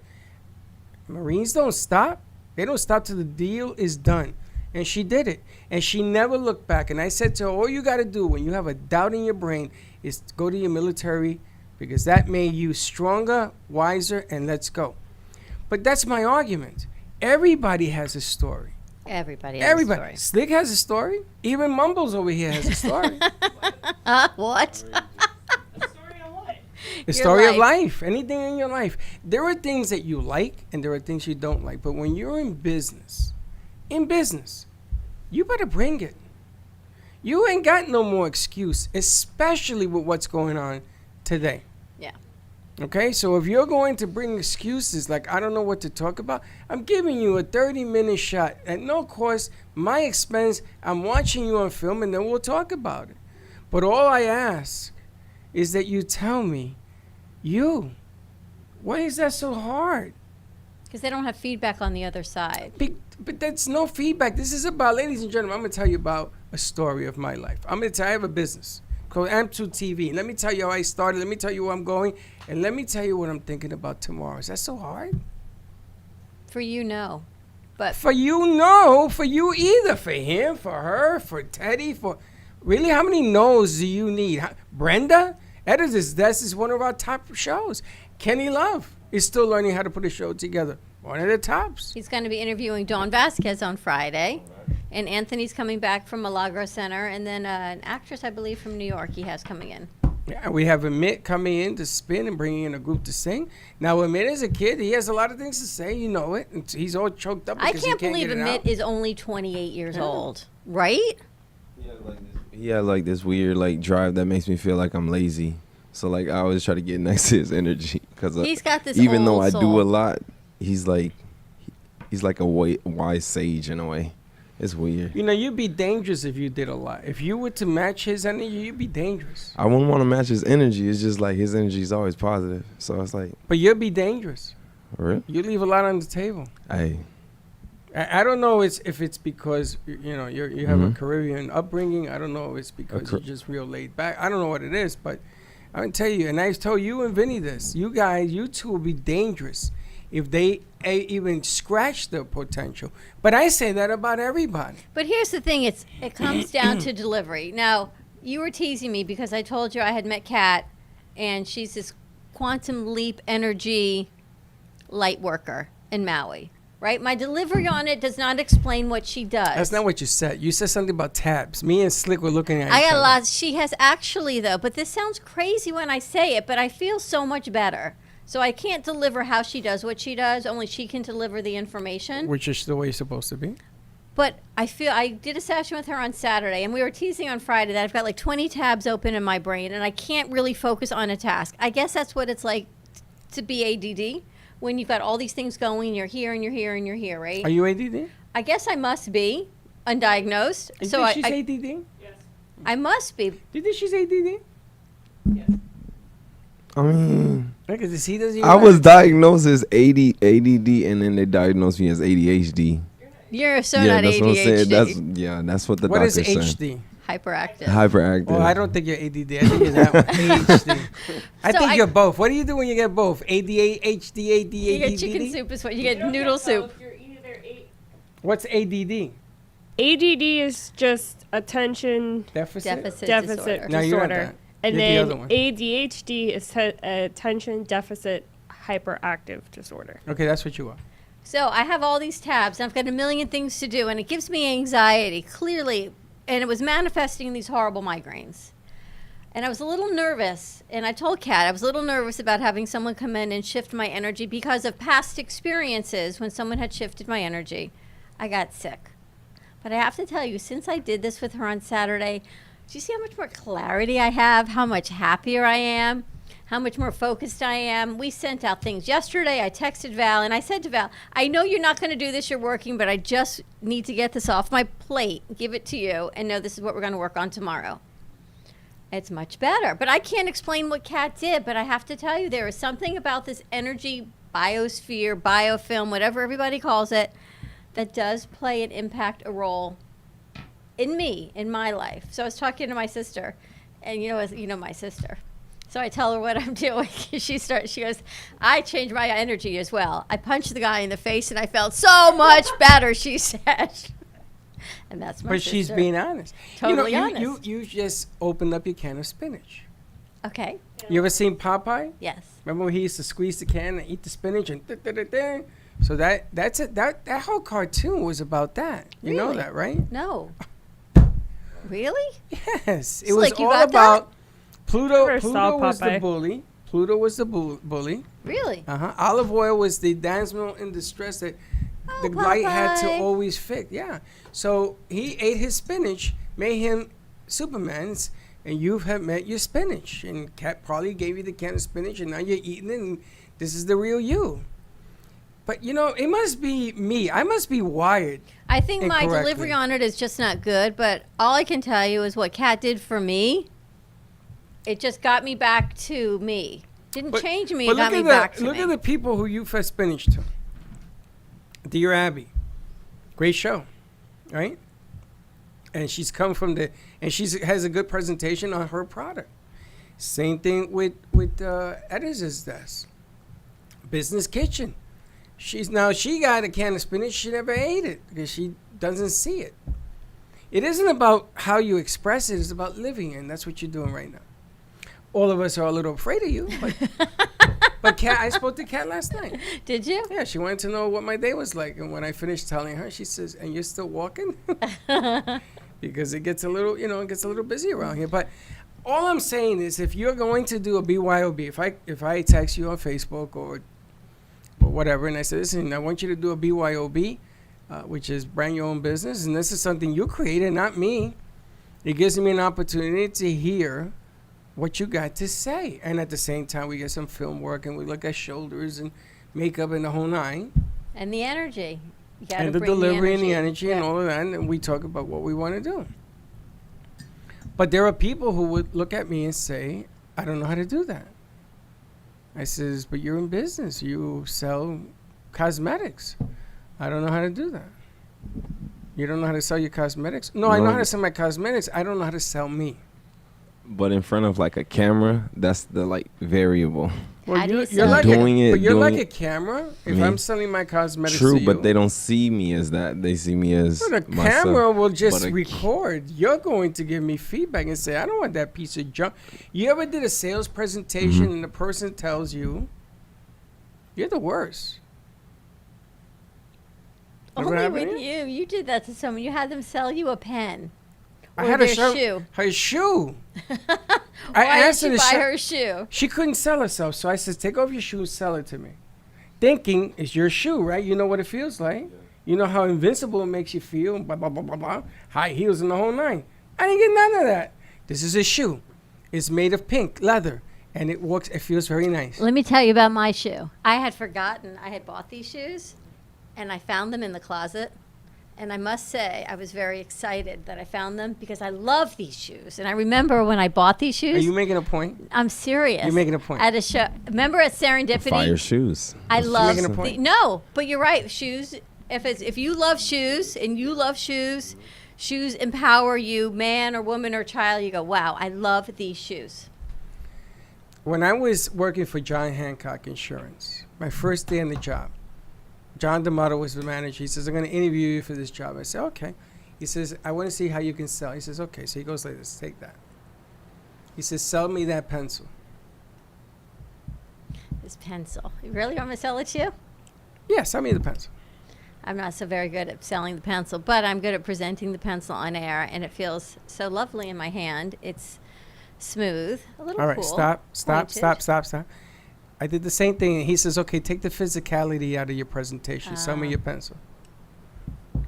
Speaker 3: Marines don't stop. They don't stop till the deal is done. And she did it. And she never looked back. And I said to her, all you got to do when you have a doubt in your brain is to go to your military, because that made you stronger, wiser, and let's go. But that's my argument. Everybody has a story.
Speaker 4: Everybody has a story.
Speaker 3: Slick has a story. Even Mumbles over here has a story.
Speaker 4: What?
Speaker 3: The story of life. Anything in your life. There are things that you like and there are things you don't like. But when you're in business, you better bring it. You ain't got no more excuse, especially with what's going on today.
Speaker 4: Yeah.
Speaker 3: Okay, so if you're going to bring excuses like I don't know what to talk about, I'm giving you a 30-minute shot at no cost, my expense. I'm watching you on film and then we'll talk about it. But all I ask is that you tell me, why is that so hard?
Speaker 4: Because they don't have feedback on the other side.
Speaker 3: But that's no feedback. This is about, ladies and gentlemen, I'm going to tell you about a story of my life. I'm going to tell you, I have a business called Amp2 TV. Let me tell you how I started. Let me tell you where I'm going. And let me tell you what I'm thinking about tomorrow. Is that so hard?
Speaker 4: For you, no. But
Speaker 3: for you, no. For you either. For him, for her, for Teddy, for... Really, how many no's do you need? Brenda? Editor's Desk is one of our top shows. Kenny Love is still learning how to put a show together. One of the tops.
Speaker 4: he's going to be interviewing Dawn Vasquez on Friday. And Anthony's coming back from Milagro Center. And then an actress, I believe, from New York he has coming in.
Speaker 3: Yeah, we have Amit coming in to spin and bringing in a group to sing. Now, Amit is a kid. He has a lot of things to say. You know it. And he's all choked up
Speaker 4: I
Speaker 3: because
Speaker 4: can't
Speaker 3: he can't
Speaker 4: believe
Speaker 3: get it
Speaker 4: Amit
Speaker 3: out.
Speaker 4: is only 28 years old. Right?
Speaker 6: He had like this weird like drive that makes me feel like I'm lazy. So like I always try to get next to his energy because
Speaker 4: He's got this
Speaker 6: even though
Speaker 4: old
Speaker 6: I
Speaker 4: soul.
Speaker 6: do a lot, he's like a wise sage in a way. It's weird.
Speaker 3: You know, you'd be dangerous if you did a lot. If you were to match his energy, you'd be dangerous.
Speaker 6: I wouldn't want to match his energy. It's just like his energy is always positive. So it's like,
Speaker 3: But you'd be dangerous.
Speaker 6: really?
Speaker 3: You leave a lot on the table.
Speaker 6: Hey,
Speaker 3: I don't know if it's because you know you have a
Speaker 6: Mhm.
Speaker 3: Caribbean upbringing. I don't know if it's because
Speaker 6: Car-
Speaker 3: you're just real laid back. I don't know what it is, but I can tell you, and I've told you and Vinny this. You guys, you two will be dangerous if they even scratch their potential. But I say that about everybody.
Speaker 4: But here's the thing, it comes down to delivery. Now, you were teasing me because I told you I had met Kat, and she's this quantum leap energy light worker in Maui, right? My delivery on it does not explain what she does.
Speaker 3: That's not what you said. You said something about tabs. Me and Slick were looking at
Speaker 4: I
Speaker 3: each
Speaker 4: got
Speaker 3: other.
Speaker 4: lots. She has actually, though, but this sounds crazy when I say it, but I feel so much better. So I can't deliver how she does what she does. Only she can deliver the information.
Speaker 3: Which is the way it's supposed to be.
Speaker 4: But I feel I did a session with her on Saturday, and we were teasing on Friday that I've got like 20 tabs open in my brain, and I can't really focus on a task. I guess that's what it's like to be ADD, when you've got all these things going, you're here and you're here and you're here, right?
Speaker 3: Are you ADD?
Speaker 4: I guess I must be undiagnosed.
Speaker 3: You
Speaker 4: So
Speaker 3: think
Speaker 4: I,
Speaker 3: she's
Speaker 4: I,
Speaker 3: ADD?
Speaker 4: I must be.
Speaker 3: Do you think she's ADD?
Speaker 6: I mean,
Speaker 3: Because he doesn't even
Speaker 6: I was diagnosed as ADD, and then they diagnosed me as ADHD.
Speaker 4: You're so
Speaker 6: yeah,
Speaker 4: not
Speaker 6: that's
Speaker 4: ADHD.
Speaker 6: what I'm saying. That's what the
Speaker 3: What is
Speaker 6: doctor said.
Speaker 3: HD?
Speaker 4: Hyperactive.
Speaker 6: Hyperactive.
Speaker 3: Well, I don't think you're ADD. I think you're that one. ADHD. I
Speaker 4: So
Speaker 3: think
Speaker 4: I-
Speaker 3: you're both. What do you do when you get both? ADHD,
Speaker 4: You get chicken
Speaker 3: ADD?
Speaker 4: soup is what you get. Noodle soup.
Speaker 3: What's ADD?
Speaker 5: ADD is just attention
Speaker 3: Deficit?
Speaker 5: deficit
Speaker 4: disorder.
Speaker 3: No, you're not
Speaker 5: disorder.
Speaker 3: that.
Speaker 5: And
Speaker 3: You're the
Speaker 5: then
Speaker 3: other one.
Speaker 5: ADHD is attention deficit hyperactive disorder.
Speaker 3: Okay, that's what you are.
Speaker 4: So I have all these tabs, and I've got a million things to do, and it gives me anxiety, clearly. And it was manifesting these horrible migraines. And I was a little nervous, and I told Kat I was a little nervous about having someone come in and shift my energy because of past experiences when someone had shifted my energy. I got sick. But I have to tell you, since I did this with her on Saturday, do you see how much more clarity I have, how much happier I am, how much more focused I am? We sent out things yesterday. I texted Val, and I said to Val, I know you're not going to do this, you're working, but I just need to get this off my plate, give it to you, and know this is what we're going to work on tomorrow. It's much better. But I can't explain what Kat did, but I have to tell you, there is something about this energy biosphere, biofilm, whatever everybody calls it, that does play and impact a role in me, in my life. So I was talking to my sister, and you know my sister. So I tell her what I'm doing. She goes, I changed my energy as well. I punched the guy in the face, and I felt so much better, she said. And that's my
Speaker 3: But
Speaker 4: sister.
Speaker 3: she's being honest.
Speaker 4: Totally
Speaker 3: you
Speaker 4: honest.
Speaker 3: You just opened up your can of spinach.
Speaker 4: Okay.
Speaker 3: You ever seen Popeye?
Speaker 4: Yes.
Speaker 3: Remember when he used to squeeze the can and eat the spinach and da-da-da-da? So that's it. That whole cartoon was about that. You know
Speaker 4: Really?
Speaker 3: that, right?
Speaker 4: No. Really?
Speaker 3: Yes. It
Speaker 4: So,
Speaker 3: was
Speaker 4: like, you
Speaker 3: all
Speaker 4: got
Speaker 3: about Pluto.
Speaker 5: Never saw
Speaker 3: Pluto was the
Speaker 5: Popeye.
Speaker 3: bully. Pluto was the bully.
Speaker 4: Really?
Speaker 3: Olive oil was the damsel in distress that
Speaker 4: Oh,
Speaker 3: the light had to
Speaker 4: Popeye.
Speaker 3: always fix. Yeah. So he ate his spinach, made him Superman's, and you have met your spinach. And Kat probably gave you the can of spinach, and now you're eating it, and this is the real you. But it must be me. I must be wired.
Speaker 4: I think my
Speaker 3: Incorrectly.
Speaker 4: delivery on it is just not good, but all I can tell you is what Kat did for me. It just got me back to me. Didn't
Speaker 3: But-
Speaker 4: change me,
Speaker 3: but
Speaker 4: it got me
Speaker 3: look
Speaker 4: back
Speaker 3: at
Speaker 4: to
Speaker 3: look
Speaker 4: me.
Speaker 3: at the people who you fed spinach to. Dear Abby, great show, right? And she's come from and has a good presentation on her product. Same thing with Edis's desk. Business Kitchen. She got a can of spinach. She never ate it because she doesn't see it. It isn't about how you express it. It's about living it, and that's what you're doing right now. All of us are a little afraid of you, but Kat, I spoke to Kat last night.
Speaker 4: Did you?
Speaker 3: Yeah, she wanted to know what my day was like, and when I finished telling her, she says, "And you're still walking?" Because it gets a little busy around here. But all I'm saying is, if you're going to do a BYOB, if I text you on Facebook or whatever, and I say, listen, I want you to do a BYOB, which is brand your own business, and this is something you created, not me. It gives me an opportunity to hear what you got to say, and at the same time, we get some film work, and we look at shoulders and makeup and the whole nine,
Speaker 4: And the energy. You gotta
Speaker 3: and the
Speaker 4: bring
Speaker 3: delivery and the energy and
Speaker 4: Yeah.
Speaker 3: all of that, and we talk about what we want to do. But there are people who would look at me and say, I don't know how to do that. I says, but you're in business. You sell cosmetics. I don't know how to do that. You don't know how to sell your cosmetics? No, I know
Speaker 6: No.
Speaker 3: how to sell my cosmetics. I don't know how to sell me.
Speaker 6: But in front of like a camera, that's the like variable.
Speaker 4: How do you
Speaker 3: you're
Speaker 4: sell
Speaker 3: like
Speaker 4: it?
Speaker 6: Doing it,
Speaker 3: but you're
Speaker 6: doing
Speaker 3: like a
Speaker 6: it.
Speaker 3: camera. If
Speaker 6: Me.
Speaker 3: I'm selling my cosmetics
Speaker 6: True,
Speaker 3: to
Speaker 6: but
Speaker 3: you,
Speaker 6: they don't see me as that. They see me as
Speaker 3: well, the
Speaker 6: myself.
Speaker 3: camera will just
Speaker 6: But a-
Speaker 3: record. You're going to give me feedback and say, I don't want that piece of junk. You ever did a sales presentation
Speaker 6: Mm-hmm.
Speaker 3: and the person tells you, you're the worst? Ever
Speaker 4: Only
Speaker 3: happen
Speaker 4: with
Speaker 3: to
Speaker 4: you. You did that to someone. You had them sell you a pen.
Speaker 3: I
Speaker 4: Or
Speaker 3: had
Speaker 4: their
Speaker 3: to show
Speaker 4: shoe.
Speaker 3: her shoe.
Speaker 4: Why
Speaker 3: asked
Speaker 4: did
Speaker 3: her
Speaker 4: you
Speaker 3: to
Speaker 4: buy
Speaker 3: show-
Speaker 4: her shoe?
Speaker 3: She couldn't sell herself, so I said, take off your shoes, sell it to me. Thinking it's your shoe, right? You know what it feels like. You know how invincible it makes you feel, blah, blah, blah, blah, blah. High heels and the whole nine. I didn't get none of that. This is a shoe. It's made of pink leather, and it works. It feels very nice.
Speaker 4: Let me tell you about my shoe. I had forgotten I had bought these shoes, and I found them in the closet. And I must say, I was very excited that I found them because I love these shoes. And I remember when I bought these
Speaker 3: Are
Speaker 4: shoes.
Speaker 3: you making a point?
Speaker 4: I'm serious.
Speaker 3: You're making a point.
Speaker 4: At a show. Remember at Serendipity?
Speaker 6: Fire shoes.
Speaker 4: I love
Speaker 3: making a point.
Speaker 4: no, but you're right. Shoes. If you love shoes and you love shoes, shoes empower you, man or woman or child? You go, wow, I love these shoes.
Speaker 3: When I was working for John Hancock Insurance, my first day on the job, John D'Amato was the manager. He says, I'm going to interview you for this job. I said, okay. He says, I want to see how you can sell. He says, okay. So he goes like this, take that. He says, sell me that pencil.
Speaker 4: This pencil. You really want me to sell it to you?
Speaker 3: Yeah, sell me the pencil.
Speaker 4: I'm not so very good at selling the pencil, but I'm good at presenting the pencil on air, and it feels so lovely in my hand. It's smooth, a little
Speaker 3: All right,
Speaker 4: cool.
Speaker 3: stop. I did the same thing. He says, okay, take the physicality out of your presentation. Sell me your pencil.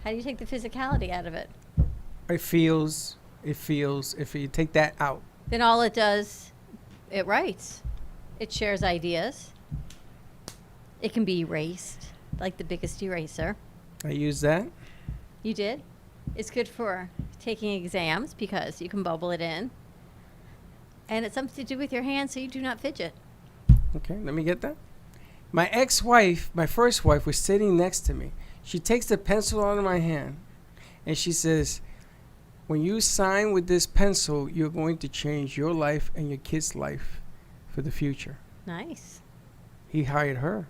Speaker 4: How do you take the physicality out of it?
Speaker 3: It feels, if you take that out.
Speaker 4: Then all it does, it writes. It shares ideas. It can be erased, like the biggest eraser.
Speaker 3: I use that.
Speaker 4: You did? It's good for taking exams because you can bubble it in. And it's something to do with your hands so you do not fidget.
Speaker 3: Okay, let me get that. My ex-wife, my first wife, was sitting next to me. She takes the pencil out of my hand, and she says, when you sign with this pencil, you're going to change your life and your kid's life for the future.
Speaker 4: Nice.
Speaker 3: He hired her.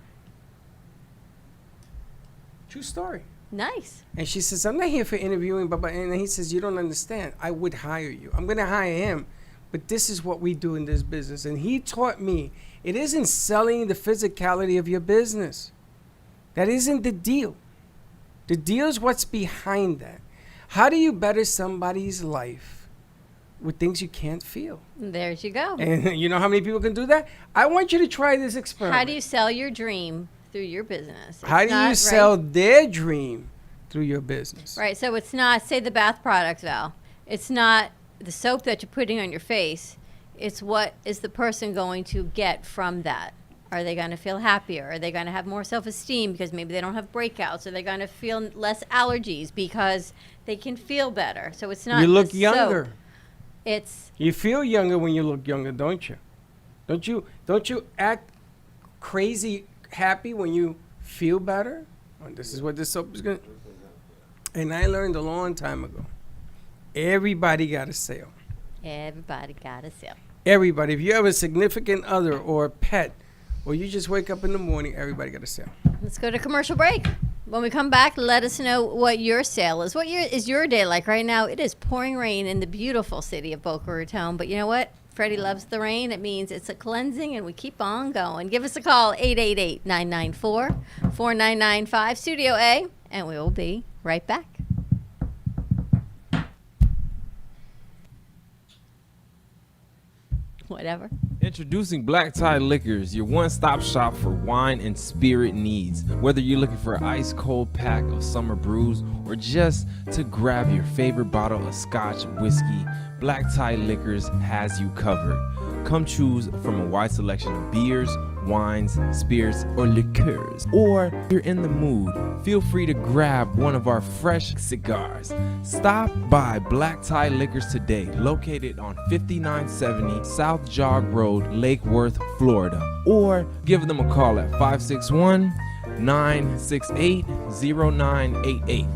Speaker 3: True story.
Speaker 4: Nice.
Speaker 3: And she says, I'm not here for interviewing, but and he says, you don't understand. I would hire you. I'm going to hire him, but this is what we do in this business. And he taught me, it isn't selling the physicality of your business. That isn't the deal. The deal is what's behind that. How do you better somebody's life with things you can't feel?
Speaker 4: There you go.
Speaker 3: And you know how many people can do that? I want you to try this experiment.
Speaker 4: How do you sell your dream through your business?
Speaker 3: How do you sell their dream through your business?
Speaker 4: Right. So it's not, say, the bath products, Val. It's not the soap that you're putting on your face. It's what is the person going to get from that? Are they going to feel happier? Are they going to have more self-esteem because maybe they don't have breakouts? Are they going to feel less allergies because they can feel better? So it's not.
Speaker 3: You look
Speaker 4: the
Speaker 3: younger.
Speaker 4: soap. It's.
Speaker 3: You feel younger when you look younger, don't you? Don't you act crazy happy when you feel better? Well, this is what this soap is going to. And I learned a long time ago. Everybody got a sale.
Speaker 4: Everybody got a sale.
Speaker 3: Everybody. If you have a significant other or a pet, or you just wake up in the morning, everybody got a sale.
Speaker 4: Let's go to commercial break. When we come back, let us know what your sale is. What is your day like right now? It is pouring rain in the beautiful city of Boca Raton. But you know what? Freddie loves the rain. It means it's a cleansing, and we keep on going. Give us a call, 888-994-4995, Studio A, and we will be right back. Whatever.
Speaker 7: Introducing Black Tie Liquors, your one-stop shop for wine and spirit needs. Whether you're looking for an ice-cold pack of summer brews or just to grab your favorite bottle of scotch, whiskey, Black Tie Liquors has you covered. Come choose from a wide selection of beers, wines, spirits, or liqueurs. Or if you're in the mood, feel free to grab one of our fresh cigars. Stop by Black Tie Liquors today, located on 5970 South Jog Road, Lake Worth, Florida. Or give them a call at 561-968-0988.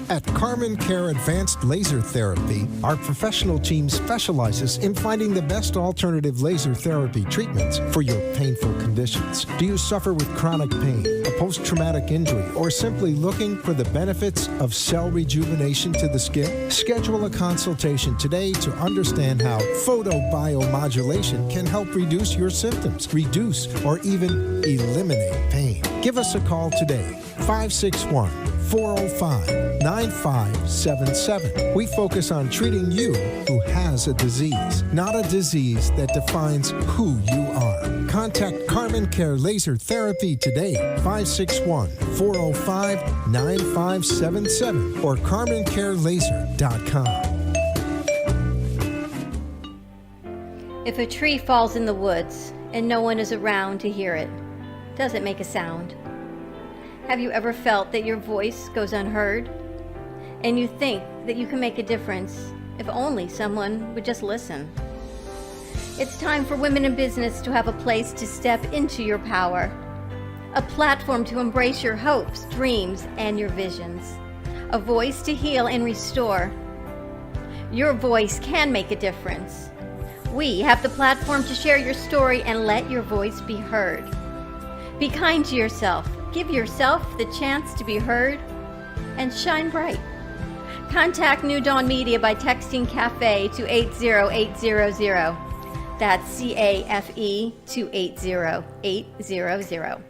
Speaker 8: At Carmen Care Advanced Laser Therapy, our professional team specializes in finding the best alternative laser therapy treatments for your painful conditions. Do you suffer with chronic pain, a post-traumatic injury, or simply looking for the benefits of cell rejuvenation to the skin? Schedule a consultation today to understand how photobiomodulation can help reduce your symptoms, reduce or even eliminate pain. Give us a call today, 561-405-9577. We focus on treating you who has a disease, not a disease that defines who you are. Contact Carmen Care Laser Therapy today, 561-405-9577 or CarmenCareLaser.com.
Speaker 4: If a tree falls in the woods and no one is around to hear it, does it make a sound? Have you ever felt that your voice goes unheard? And you think that you can make a difference if only someone would just listen? It's time for women in business to have a place to step into your power, a platform to embrace your hopes, dreams, and your visions. a voice to heal and restore. Your voice can make a difference. We have the platform to share your story and let your voice be heard. Be kind to yourself. Give yourself the chance to be heard and shine bright. Contact New Dawn Media by texting CAFE to 80800. That's CAFE to 80800.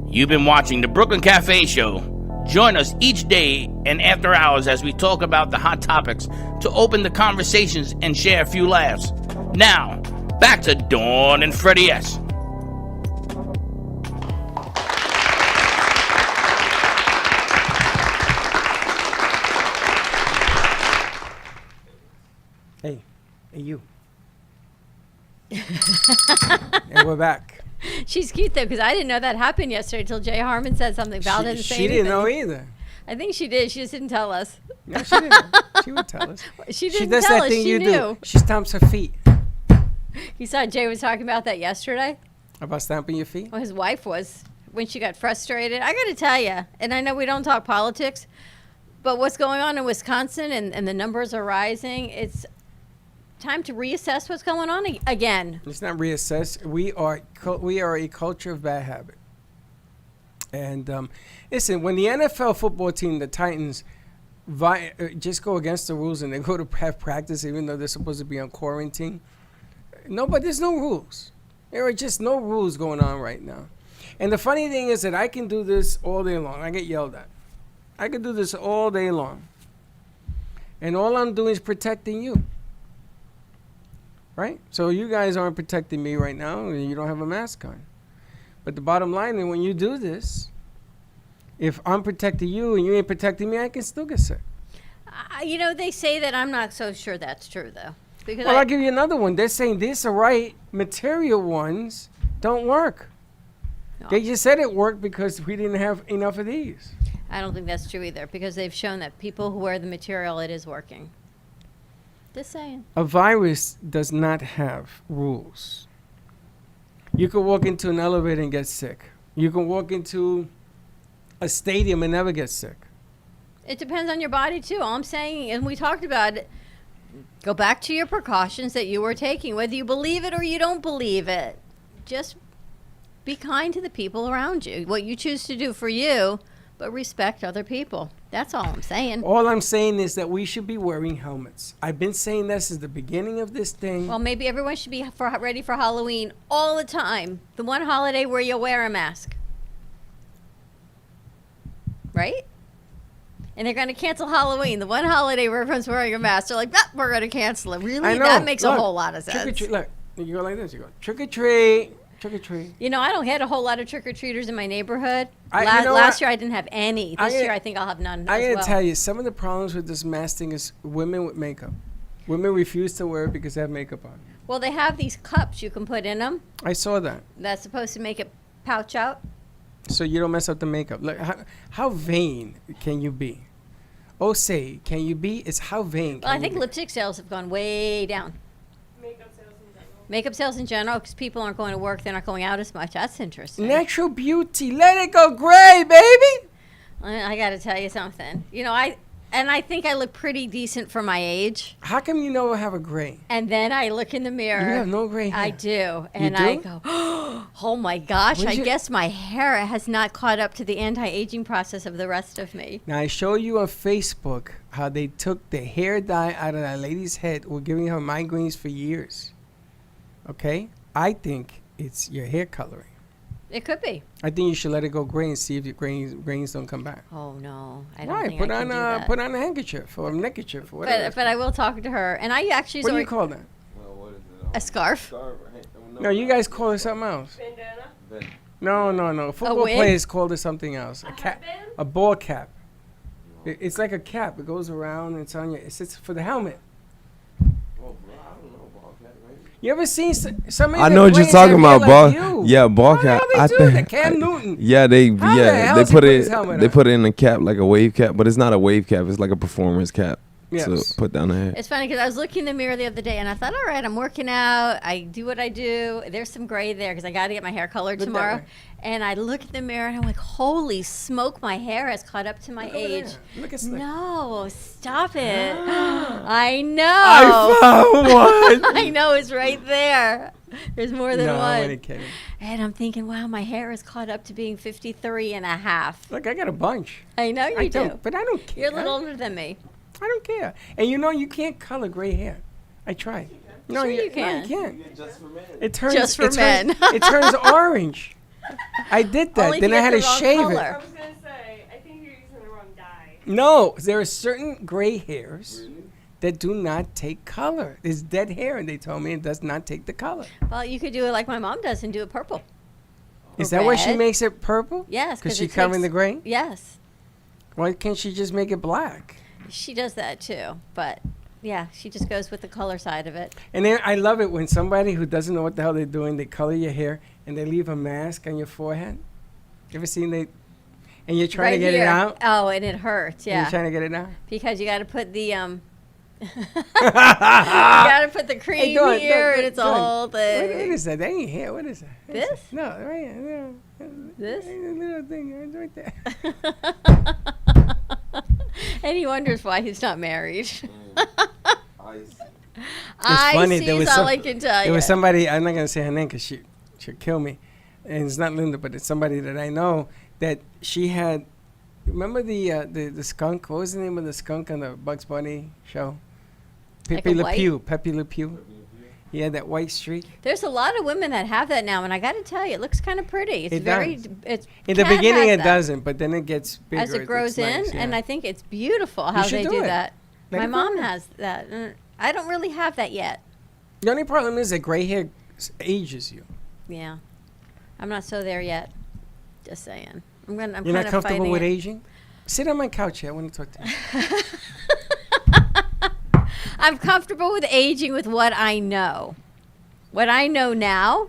Speaker 9: You've been watching the Brooklyn Cafe Show. Join us each day and after hours as we talk about the hot topics to open the conversations and share a few laughs. Now, back to Dawn and Freddie S.
Speaker 3: Hey, you. And we're back.
Speaker 4: She's cute though, because I didn't know that happened yesterday until Jay Harmon said something. Val didn't say
Speaker 3: She
Speaker 4: anything.
Speaker 3: didn't know either.
Speaker 4: I think she did. She just didn't tell us.
Speaker 3: No, she didn't. She would tell us.
Speaker 4: She
Speaker 3: She
Speaker 4: didn't
Speaker 3: does
Speaker 4: tell
Speaker 3: that
Speaker 4: us.
Speaker 3: thing
Speaker 4: She
Speaker 3: you
Speaker 4: knew.
Speaker 3: do. She stamps her feet.
Speaker 4: You saw Jay was talking about that yesterday.
Speaker 3: About stamping your feet?
Speaker 4: Well, his wife was when she got frustrated. I got to tell you, and I know we don't talk politics, but what's going on in Wisconsin and the numbers are rising. It's time to reassess what's going on again.
Speaker 3: It's not reassess. We are a culture of bad habit. And listen, when the NFL football team, the Titans, just go against the rules and they go to have practice, even though they're supposed to be on quarantine. No, but there's no rules. There are just no rules going on right now. And the funny thing is that I can do this all day long. I get yelled at. I can do this all day long. And all I'm doing is protecting you. Right? So you guys aren't protecting me right now, and you don't have a mask on. But the bottom line is when you do this, if I'm protecting you and you ain't protecting me, I can still get sick.
Speaker 4: They say that. I'm not so sure that's true, though. Because
Speaker 3: Well, I'll give you another one. They're saying these are right material ones don't work.
Speaker 4: No.
Speaker 3: They just said it worked because we didn't have enough of these.
Speaker 4: I don't think that's true either, because they've shown that people who wear the material, it is working. Just saying.
Speaker 3: A virus does not have rules. You can walk into an elevator and get sick. You can walk into a stadium and never get sick.
Speaker 4: It depends on your body, too. All I'm saying, and we talked about it, go back to your precautions that you were taking, whether you believe it or you don't believe it. Just be kind to the people around you. What you choose to do for you, but respect other people. That's all I'm saying.
Speaker 3: All I'm saying is that we should be wearing helmets. I've been saying that since the beginning of this thing.
Speaker 4: Well, maybe everyone should be ready for Halloween all the time. The one holiday where you wear a mask. Right? And they're going to cancel Halloween. The one holiday where everyone's wearing a mask. They're like, we're going to cancel it. Really?
Speaker 3: I know.
Speaker 4: That makes
Speaker 3: Look,
Speaker 4: a whole lot of
Speaker 3: Trick or
Speaker 4: sense.
Speaker 3: treat. Look, you go like this. You go trick or treat, trick or treat.
Speaker 4: I don't had a whole lot of trick-or-treaters in my neighborhood.
Speaker 3: You know
Speaker 4: Last
Speaker 3: what?
Speaker 4: year I didn't have any. This year I think I'll have none
Speaker 3: I
Speaker 4: as
Speaker 3: gotta
Speaker 4: well.
Speaker 3: tell you, some of the problems with this mask thing is women with makeup. Women refuse to wear it because they have makeup on.
Speaker 4: Well, they have these cups you can put in them.
Speaker 3: I saw that.
Speaker 4: That's supposed to make it pouch out.
Speaker 3: So you don't mess up the makeup. Look, how vain can you be? Oh, say, can you be? It's how vain.
Speaker 4: Well, I
Speaker 3: can
Speaker 4: think
Speaker 3: you be?
Speaker 4: lipstick sales have gone way down. Makeup sales in general, because people aren't going to work, they're not going out as much. That's interesting.
Speaker 3: Natural beauty, let it go gray, baby.
Speaker 4: I got to tell you something. I think I look pretty decent for my age.
Speaker 3: How come you know I have a gray?
Speaker 4: And then I look in the mirror.
Speaker 3: You have no gray hair.
Speaker 4: I do. And
Speaker 3: do?
Speaker 4: I go, oh my gosh,
Speaker 3: When'd
Speaker 4: I
Speaker 3: you-
Speaker 4: guess my hair has not caught up to the anti-aging process of the rest of me.
Speaker 3: Now I show you on Facebook how they took the hair dye out of that lady's head. We're giving her migraines for years. Okay, I think it's your hair coloring.
Speaker 4: It could be.
Speaker 3: I think you should let it go gray and see if your grains don't come back.
Speaker 4: Oh no, I don't
Speaker 3: Why?
Speaker 4: think
Speaker 3: Put
Speaker 4: I
Speaker 3: on
Speaker 4: can do that.
Speaker 3: put on a handkerchief or a neckerchief or whatever.
Speaker 4: But I will talk to her, and I actually
Speaker 3: What do you call that?
Speaker 4: a scarf.
Speaker 3: No, you guys call it something else.
Speaker 5: Bandana?
Speaker 3: No. Football
Speaker 4: wig?
Speaker 3: players call it something else. A cap, a ball cap. It's like a cap. It goes around. And it's on your. It's for the helmet. You ever seen somebody?
Speaker 6: I
Speaker 3: that
Speaker 6: know what you're
Speaker 3: plays
Speaker 6: talking
Speaker 3: have
Speaker 6: about,
Speaker 3: hair
Speaker 6: ball.
Speaker 3: like you?
Speaker 6: Yeah, ball
Speaker 3: How the
Speaker 6: cap.
Speaker 3: hell they do that? Cam Newton.
Speaker 6: Yeah, they
Speaker 3: How the hell
Speaker 6: they
Speaker 3: does he
Speaker 6: put
Speaker 3: put his
Speaker 6: it
Speaker 3: helmet
Speaker 6: they
Speaker 3: on?
Speaker 6: put it in a cap like a wave cap, but it's not a wave cap. It's like a performance cap.
Speaker 3: Yes.
Speaker 6: to put down the hair.
Speaker 4: It's funny because I was looking in the mirror the other day and I thought, all right, I'm working out. I do what I do. There's some gray there because I got to get my hair colored
Speaker 3: Look that
Speaker 4: tomorrow.
Speaker 3: way.
Speaker 4: And I look in the mirror and I'm like, holy smoke, my hair has caught up to my
Speaker 3: Look over
Speaker 4: age.
Speaker 3: there. Look at Slick.
Speaker 4: No, stop it. I know.
Speaker 3: I found one.
Speaker 4: I know, it's right there. There's more than
Speaker 3: No,
Speaker 4: one.
Speaker 3: I'm only kidding.
Speaker 4: And I'm thinking, wow, my hair is caught up to being 53 and a half.
Speaker 3: Look, I got a bunch.
Speaker 4: I know you
Speaker 3: I
Speaker 4: do.
Speaker 3: don't, but I don't care.
Speaker 4: You're a little older than me.
Speaker 3: I don't care. And you know, you can't color gray hair. I tried. No,
Speaker 4: Sure you
Speaker 3: No,
Speaker 4: can.
Speaker 3: you can't. It turns
Speaker 4: Just for
Speaker 3: it turns-
Speaker 4: men.
Speaker 3: It turns orange. I did that.
Speaker 4: Only if
Speaker 3: Then
Speaker 4: you
Speaker 3: I
Speaker 4: get
Speaker 3: had
Speaker 4: the
Speaker 3: to
Speaker 4: wrong
Speaker 3: shave
Speaker 4: color.
Speaker 5: I
Speaker 3: it.
Speaker 5: was gonna say, I think you're using the wrong dye.
Speaker 3: No, there are certain gray hairs that do not take color. It's dead hair, and they told me it does not take the color.
Speaker 4: Well, you could do it like my mom does and do it purple.
Speaker 3: Is
Speaker 4: Or
Speaker 3: that why she
Speaker 4: red.
Speaker 3: makes it purple?
Speaker 4: Yes,
Speaker 3: Because
Speaker 4: 'cause
Speaker 3: she
Speaker 4: it
Speaker 3: covering
Speaker 4: takes-
Speaker 3: the gray?
Speaker 4: Yes.
Speaker 3: Why can't she just make it black?
Speaker 4: She does that too. But yeah, she just goes with the color side of it.
Speaker 3: And then I love it when somebody who doesn't know what the hell they're doing, they color your hair and they leave a mask on your forehead. You ever seen they? And you're trying to get it out.
Speaker 4: Oh, and it hurts.
Speaker 3: And
Speaker 4: Yeah.
Speaker 3: You're trying to get it out.
Speaker 4: Because you got to put the you got to put the cream
Speaker 3: Hey, Dawn,
Speaker 4: here,
Speaker 3: Dawn,
Speaker 4: and it's a
Speaker 3: Dawn.
Speaker 4: whole
Speaker 3: What
Speaker 4: thing.
Speaker 3: is that? That ain't hair. What is that? What is
Speaker 4: This?
Speaker 3: that? No, right here. No.
Speaker 4: This?
Speaker 3: A little thing right there.
Speaker 4: And he wonders why he's not married.
Speaker 3: It's funny.
Speaker 4: I see is all I can tell
Speaker 3: There
Speaker 4: you.
Speaker 3: was somebody. I'm not gonna say her name because she'll kill me. And it's not Linda, but it's somebody that I know that she had. Remember the skunk? What was the name of the skunk on the Bugs Bunny show?
Speaker 4: Like
Speaker 3: Pepe
Speaker 4: a
Speaker 3: Le
Speaker 4: white?
Speaker 3: Pew. Pepe Le Pew. He had that white streak.
Speaker 4: There's a lot of women that have that now, and I got to tell you, it looks kind of pretty. It's
Speaker 3: It
Speaker 4: very.
Speaker 3: does.
Speaker 4: It's
Speaker 3: In the
Speaker 4: cat
Speaker 3: beginning,
Speaker 4: has
Speaker 3: it
Speaker 4: that.
Speaker 3: doesn't, but then it gets bigger.
Speaker 4: As it grows
Speaker 3: looks
Speaker 4: in,
Speaker 3: nice,
Speaker 4: and
Speaker 3: yeah.
Speaker 4: I think it's beautiful how
Speaker 3: should
Speaker 4: they
Speaker 3: do
Speaker 4: do
Speaker 3: it.
Speaker 4: that.
Speaker 3: Let
Speaker 4: My
Speaker 3: it
Speaker 4: mom
Speaker 3: grow.
Speaker 4: has that. I don't really have that yet.
Speaker 3: The only problem is that gray hair ages you.
Speaker 4: Yeah, I'm not so there yet. Just saying. I'm
Speaker 3: You're
Speaker 4: kind
Speaker 3: not
Speaker 4: of
Speaker 3: comfortable
Speaker 4: fighting
Speaker 3: with
Speaker 4: it.
Speaker 3: aging? Sit on my couch here. I want to talk to you.
Speaker 4: I'm comfortable with aging with what I know. What I know now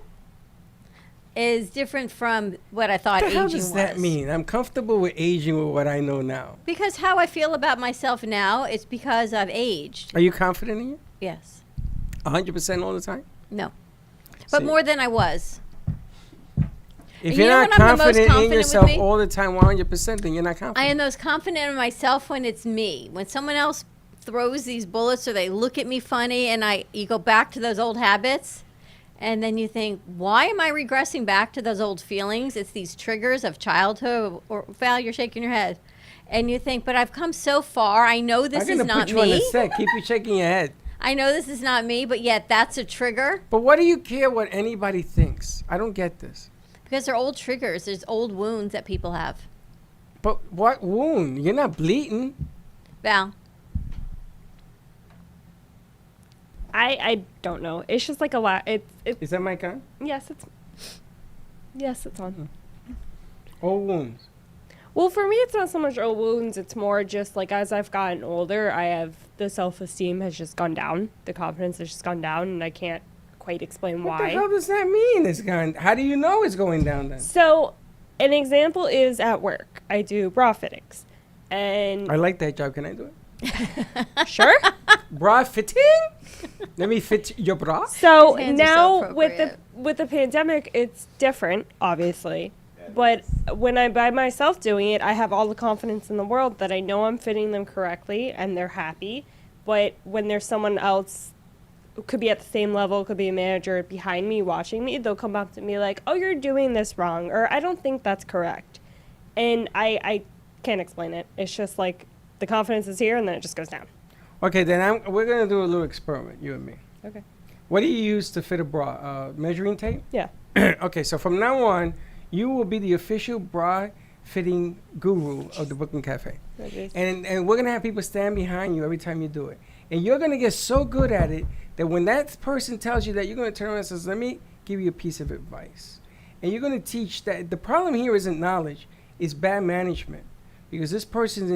Speaker 4: is different from what I thought
Speaker 3: What the
Speaker 4: aging
Speaker 3: hell does
Speaker 4: was.
Speaker 3: that mean? I'm comfortable with aging with what I know now.
Speaker 4: Because how I feel about myself now is because I've aged.
Speaker 3: Are you confident in you?
Speaker 4: Yes.
Speaker 3: 100% all the time?
Speaker 4: No. But
Speaker 3: See.
Speaker 4: more than I was.
Speaker 3: If
Speaker 4: And
Speaker 3: you're
Speaker 4: you know
Speaker 3: not
Speaker 4: when I'm the most
Speaker 3: confident in
Speaker 4: confident with
Speaker 3: yourself
Speaker 4: me?
Speaker 3: all the time, 100%, then you're not
Speaker 4: I
Speaker 3: confident.
Speaker 4: am most confident in myself when it's me. When someone else throws these bullets or they look at me funny and you go back to those old habits and then you think, why am I regressing back to those old feelings? It's these triggers of childhood. Or Val, you're shaking your head. And you think, but I've come so far. I know this
Speaker 3: I'm
Speaker 4: is
Speaker 3: going to
Speaker 4: not
Speaker 3: put you on the
Speaker 4: me.
Speaker 3: set. Keep you shaking your head.
Speaker 4: I know this is not me, but yet that's a trigger
Speaker 3: But what do you care what anybody thinks? I don't get this.
Speaker 4: because they're old triggers. There's old wounds that people have.
Speaker 3: But what wound? You're not bleeding.
Speaker 4: Val,
Speaker 5: I don't know. It's just like a lot.
Speaker 3: Is that my gun?
Speaker 5: Yes, it's on.
Speaker 3: All wounds.
Speaker 5: Well, for me, it's not so much old wounds. It's more just like as I've gotten older, the self-esteem has just gone down. The confidence has just gone down, and I can't quite explain
Speaker 3: What the
Speaker 5: why.
Speaker 3: hell does that mean? It's going. How do you know it's going down then?
Speaker 5: So, an example is at work. I do bra fittings, and
Speaker 3: I like that job. Can I do it?
Speaker 5: sure.
Speaker 3: Bra fitting? Let me fit your bra.
Speaker 5: So
Speaker 4: His hands are so
Speaker 5: now with
Speaker 4: appropriate.
Speaker 5: the pandemic, it's different, obviously. But when I'm by myself doing it, I have all the confidence in the world that I know I'm fitting them correctly and they're happy. But when there's someone else who could be at the same level, could be a manager behind me watching me, they'll come up to me like, "Oh, you're doing this wrong," or "I don't think that's correct." And I can't explain it. It's just like the confidence is here and then it just goes down.
Speaker 3: Okay, then we're gonna do a little experiment, you and me.
Speaker 5: Okay.
Speaker 3: What do you use to fit a bra? Measuring tape?
Speaker 5: Yeah.
Speaker 3: Okay, so from now on, you will be the official bra fitting guru of the Brooklyn Cafe. And we're going to have people stand behind you every time you do it. And you're going to get so good at it that when that person tells you that, you're going to turn around and says, let me give you a piece of advice. And you're going to teach that the problem here isn't knowledge, it's bad management. Because this person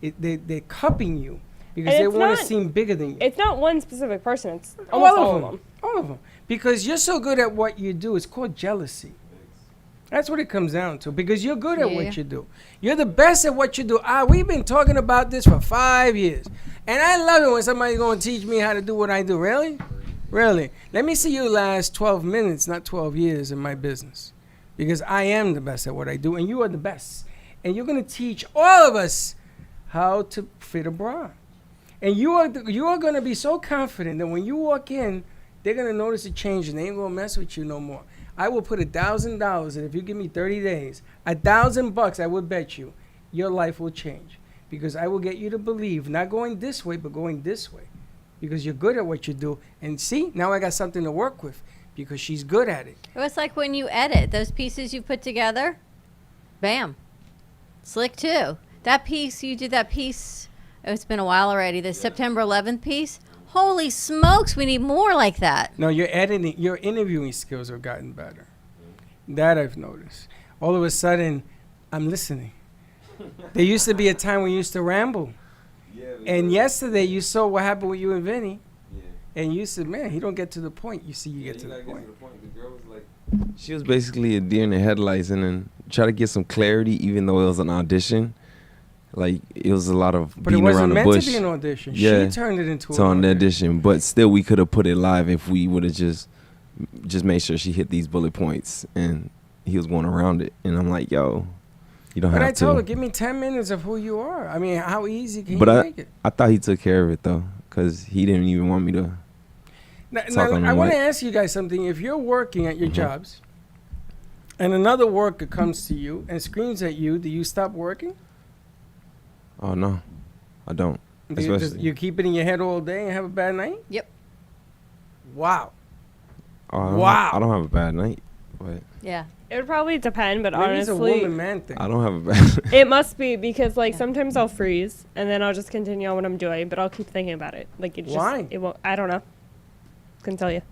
Speaker 3: they're cupping you because
Speaker 5: And
Speaker 3: they
Speaker 5: it's
Speaker 3: want to
Speaker 5: not-
Speaker 3: seem bigger than you.
Speaker 5: It's not one specific person. It's almost all of them.
Speaker 3: All of them. Because you're so good at what you do. It's called jealousy. That's what it comes down to. Because you're good at
Speaker 4: Yeah.
Speaker 3: what you do. You're the best at what you do. We've been talking about this for 5 years. And I love it when somebody's going to teach me how to do what I do. Really? Really? Let me see you last 12 minutes, not 12 years in my business. Because I am the best at what I do, and you are the best. And you're going to teach all of us how to fit a bra. And you are going to be so confident that when you walk in, they're going to notice a change, and they ain't going to mess with you no more. I will put $1,000, and if you give me 30 days, $1,000, I would bet you, your life will change. Because I will get you to believe, not going this way, but going this way. Because you're good at what you do. And see, now I got something to work with because she's good at it.
Speaker 4: It's like when you edit those pieces you put together, bam, slick too. That piece, you did that piece, it's been a while already, the September 11th piece. Holy smokes, we need more like that.
Speaker 3: No, your interviewing skills have gotten better. That I've noticed. All of a sudden, I'm listening. There used to be a time when you used to ramble. And yesterday you saw what happened with you and Vinny. And you said, man, he don't get to the point. You see, you get to the point.
Speaker 6: The girl was like, she was basically a deer in the headlights, and then try to get some clarity, even though it was an audition. Like, it was a lot of beating around the bush. But it wasn't meant to be an audition.
Speaker 3: Yeah, she turned it into
Speaker 6: an audition. But still, we could have put it live if we would have just made sure she hit these bullet points, and he was going around it. And I'm like, yo, you don't have to.
Speaker 3: But I told her, give me 10 minutes of who you are. I mean, how easy can you make it?
Speaker 6: I thought he took care of it, though, because he didn't even want me to talk on the
Speaker 3: I want to ask you guys something. If you're working at your jobs, and another worker comes to you and screams at you, do you stop working?
Speaker 6: Oh, no, I don't.
Speaker 3: You keep it in your head all day and have a bad night?
Speaker 4: Yep.
Speaker 3: Wow.
Speaker 6: Wow. I don't have a bad night. But
Speaker 4: yeah.
Speaker 5: It would probably depend, but
Speaker 3: maybe
Speaker 5: honestly,
Speaker 3: it's a woman-man thing.
Speaker 6: I don't have a bad.
Speaker 5: It must be because sometimes I'll freeze and then I'll just continue on what I'm doing, but I'll keep thinking about it. Like it just,
Speaker 3: why?
Speaker 5: It won't. I don't know. Couldn't tell you.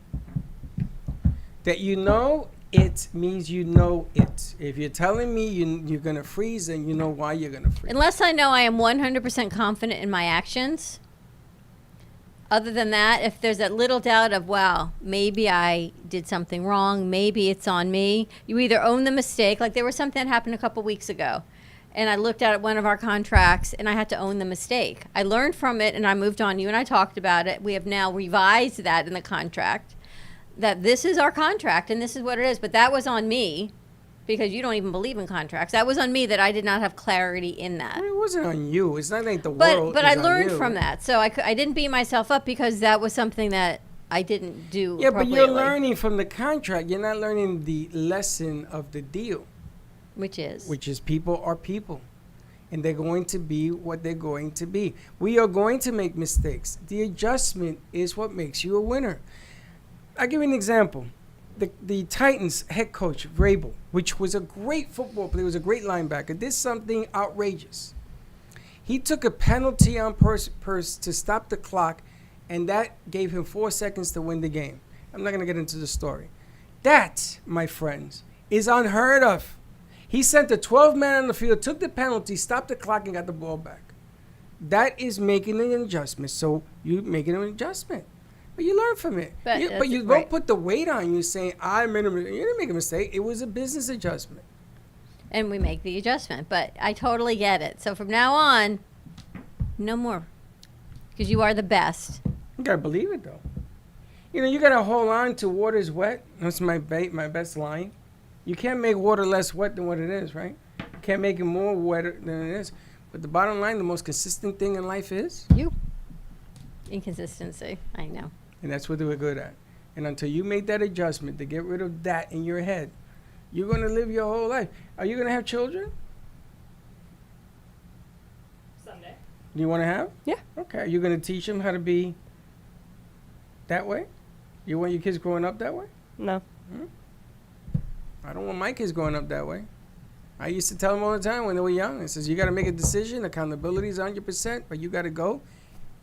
Speaker 3: That you know it means you know it. If you're telling me you're gonna freeze, then you know why you're gonna freeze.
Speaker 4: Unless I know I am 100% confident in my actions. Other than that, if there's that little doubt of, wow, maybe I did something wrong, maybe it's on me, you either own the mistake. Like there was something that happened a couple weeks ago, and I looked at one of our contracts, and I had to own the mistake. I learned from it, and I moved on. You and I talked about it. We have now revised that in the contract, that this is our contract, and this is what it is. But that was on me, because you don't even believe in contracts. That was on me that I did not have clarity in that.
Speaker 3: It wasn't on you. It's not like the world.
Speaker 4: But I learned from that, so I didn't beat myself up because that was something that I didn't do.
Speaker 3: Yeah, but you're learning from the contract. You're not learning the lesson of the deal,
Speaker 4: which is
Speaker 3: people are people, and they're going to be what they're going to be. We are going to make mistakes. The adjustment is what makes you a winner. I'll give you an example. The Titans head coach, Vrabel, which was a great football player, was a great linebacker, did something outrageous. He took a penalty on Purse to stop the clock, and that gave him 4 seconds to win the game. I'm not going to get into the story. That, my friends, is unheard of. He sent the 12 man on the field, took the penalty, stopped the clock, and got the ball back. That is making an adjustment. So you're making an adjustment. But you learn from it. But you don't put the weight on you saying, I made a mistake. You didn't make a mistake. It was a business adjustment.
Speaker 4: And we make the adjustment. But I totally get it. So from now on, no more. Because you are the best.
Speaker 3: You got to believe it, though. You know, you got to hold on to water's wet. That's my best line. You can't make water less wet than what it is, right? You can't make it more wetter than it is. But the bottom line, the most consistent thing in life is?
Speaker 4: You. Inconsistency. I know.
Speaker 3: And that's what we're good at. And until you make that adjustment to get rid of that in your head, you're going to live your whole life. Are you going to have children?
Speaker 5: Someday.
Speaker 3: Do you want to have?
Speaker 5: Yeah.
Speaker 3: Okay. Are you going to teach them how to be that way? You want your kids growing up that way?
Speaker 5: No.
Speaker 3: I don't want my kids growing up that way. I used to tell them all the time when they were young. I says, you got to make a decision. Accountability is 100%, but you got to go.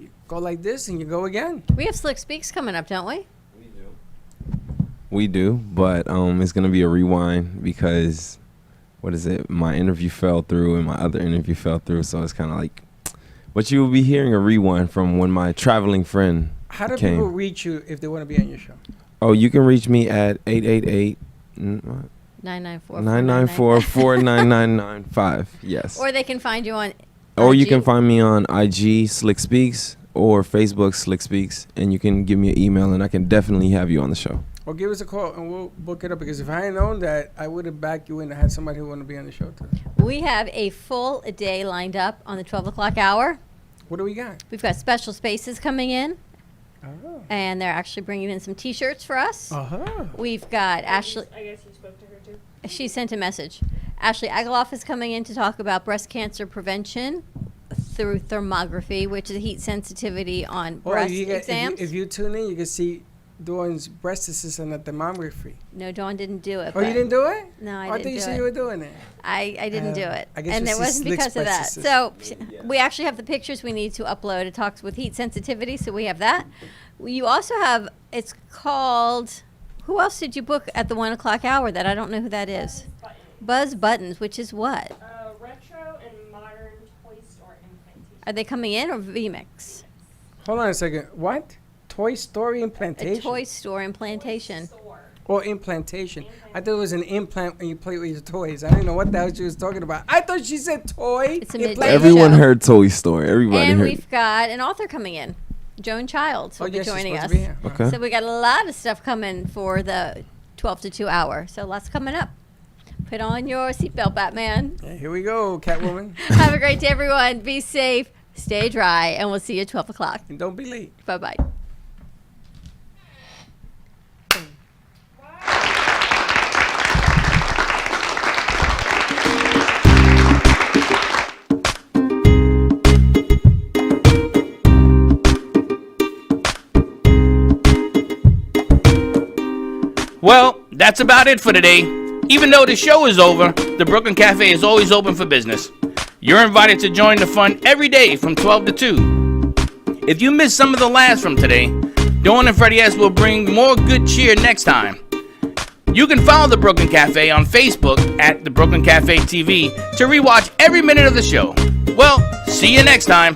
Speaker 3: You go like this and you go again.
Speaker 4: We have Slick Speaks coming up, don't we?
Speaker 6: We do, but it's going to be a rewind because, my interview fell through and my other interview fell through, so it's kind of like, but you will be hearing a rewind from when my traveling friend
Speaker 3: How do
Speaker 6: came.
Speaker 3: people reach you if they want to be on your show?
Speaker 6: Oh, you can reach me at 888
Speaker 4: 994
Speaker 6: 499995. Yes.
Speaker 4: Or they can find you on
Speaker 6: Or you
Speaker 4: IG.
Speaker 6: can find me on IG, Slick Speaks, or Facebook Slick Speaks, and you can give me an email, and I can definitely have you on the show.
Speaker 3: Well, give us a call and we'll book it up, because if I had known that, I would have backed you in and had somebody who wanted to be on the show too.
Speaker 4: We have a full day lined up on the 12 o'clock hour.
Speaker 3: What do we got?
Speaker 4: We've got special spaces coming in,
Speaker 3: Oh.
Speaker 4: and they're actually bringing in some T-shirts for us.
Speaker 3: Uh-huh.
Speaker 4: We've got Ashley.
Speaker 5: I guess you spoke to her too.
Speaker 4: She sent a message. Ashley Agaloff is coming in to talk about breast cancer prevention through thermography, which is heat sensitivity on breast exams.
Speaker 3: If you tune in, you can see Dawn's breast assist the thermography.
Speaker 4: No, Dawn didn't do it.
Speaker 3: Oh, you didn't do it?
Speaker 4: No, I
Speaker 3: thought
Speaker 4: didn't
Speaker 3: you
Speaker 4: do
Speaker 3: said
Speaker 4: it.
Speaker 3: you were doing it.
Speaker 4: I didn't do it.
Speaker 3: I guess
Speaker 4: and
Speaker 3: we
Speaker 4: it
Speaker 3: see
Speaker 4: wasn't
Speaker 3: Slick's
Speaker 4: because of
Speaker 3: breast
Speaker 4: that.
Speaker 3: assist.
Speaker 4: So we actually have the pictures we need to upload. It talks with heat sensitivity, so we have that. You also have, it's called, who else did you book at the 1 o'clock hour that I don't know who that is? Buzz Buttons, which is what?
Speaker 5: Retro and modern toy store implantation.
Speaker 4: Are they coming in or VMix?
Speaker 3: Hold on a second. What? Toy Story
Speaker 4: A
Speaker 3: implantation?
Speaker 4: toy store implantation.
Speaker 3: Or implantation. I thought it was an implant when you play with your toys. I didn't know what the hell she was talking about. I thought she said toy.
Speaker 4: It's a midday
Speaker 3: implantation.
Speaker 6: Everyone
Speaker 4: show.
Speaker 6: heard Toy Story. Everybody
Speaker 4: And
Speaker 6: heard.
Speaker 4: we've got an author coming in, Joan Childs, will
Speaker 3: Oh,
Speaker 4: be
Speaker 3: yes, she's
Speaker 4: joining
Speaker 3: supposed
Speaker 4: us.
Speaker 3: to be here.
Speaker 6: Okay.
Speaker 4: So we got a lot of stuff coming for the 12 to 2 hour. So lots coming up. Put on your seatbelt, Batman.
Speaker 3: Yeah, here we go, Catwoman.
Speaker 4: Have a great day, everyone. Be safe, stay dry, and we'll see you at 12 o'clock.
Speaker 3: And don't be late.
Speaker 4: Bye-bye.
Speaker 9: Well, that's about it for today. Even though the show is over, the Brooklyn Cafe is always open for business. You're invited to join the fun every day from 12 to 2. If you missed some of the laughs from today, Dawn and Freddie S will bring more good cheer next time. You can follow the Brooklyn Cafe on Facebook at the Brooklyn Cafe TV to rewatch every minute of the show. Well, see you next time.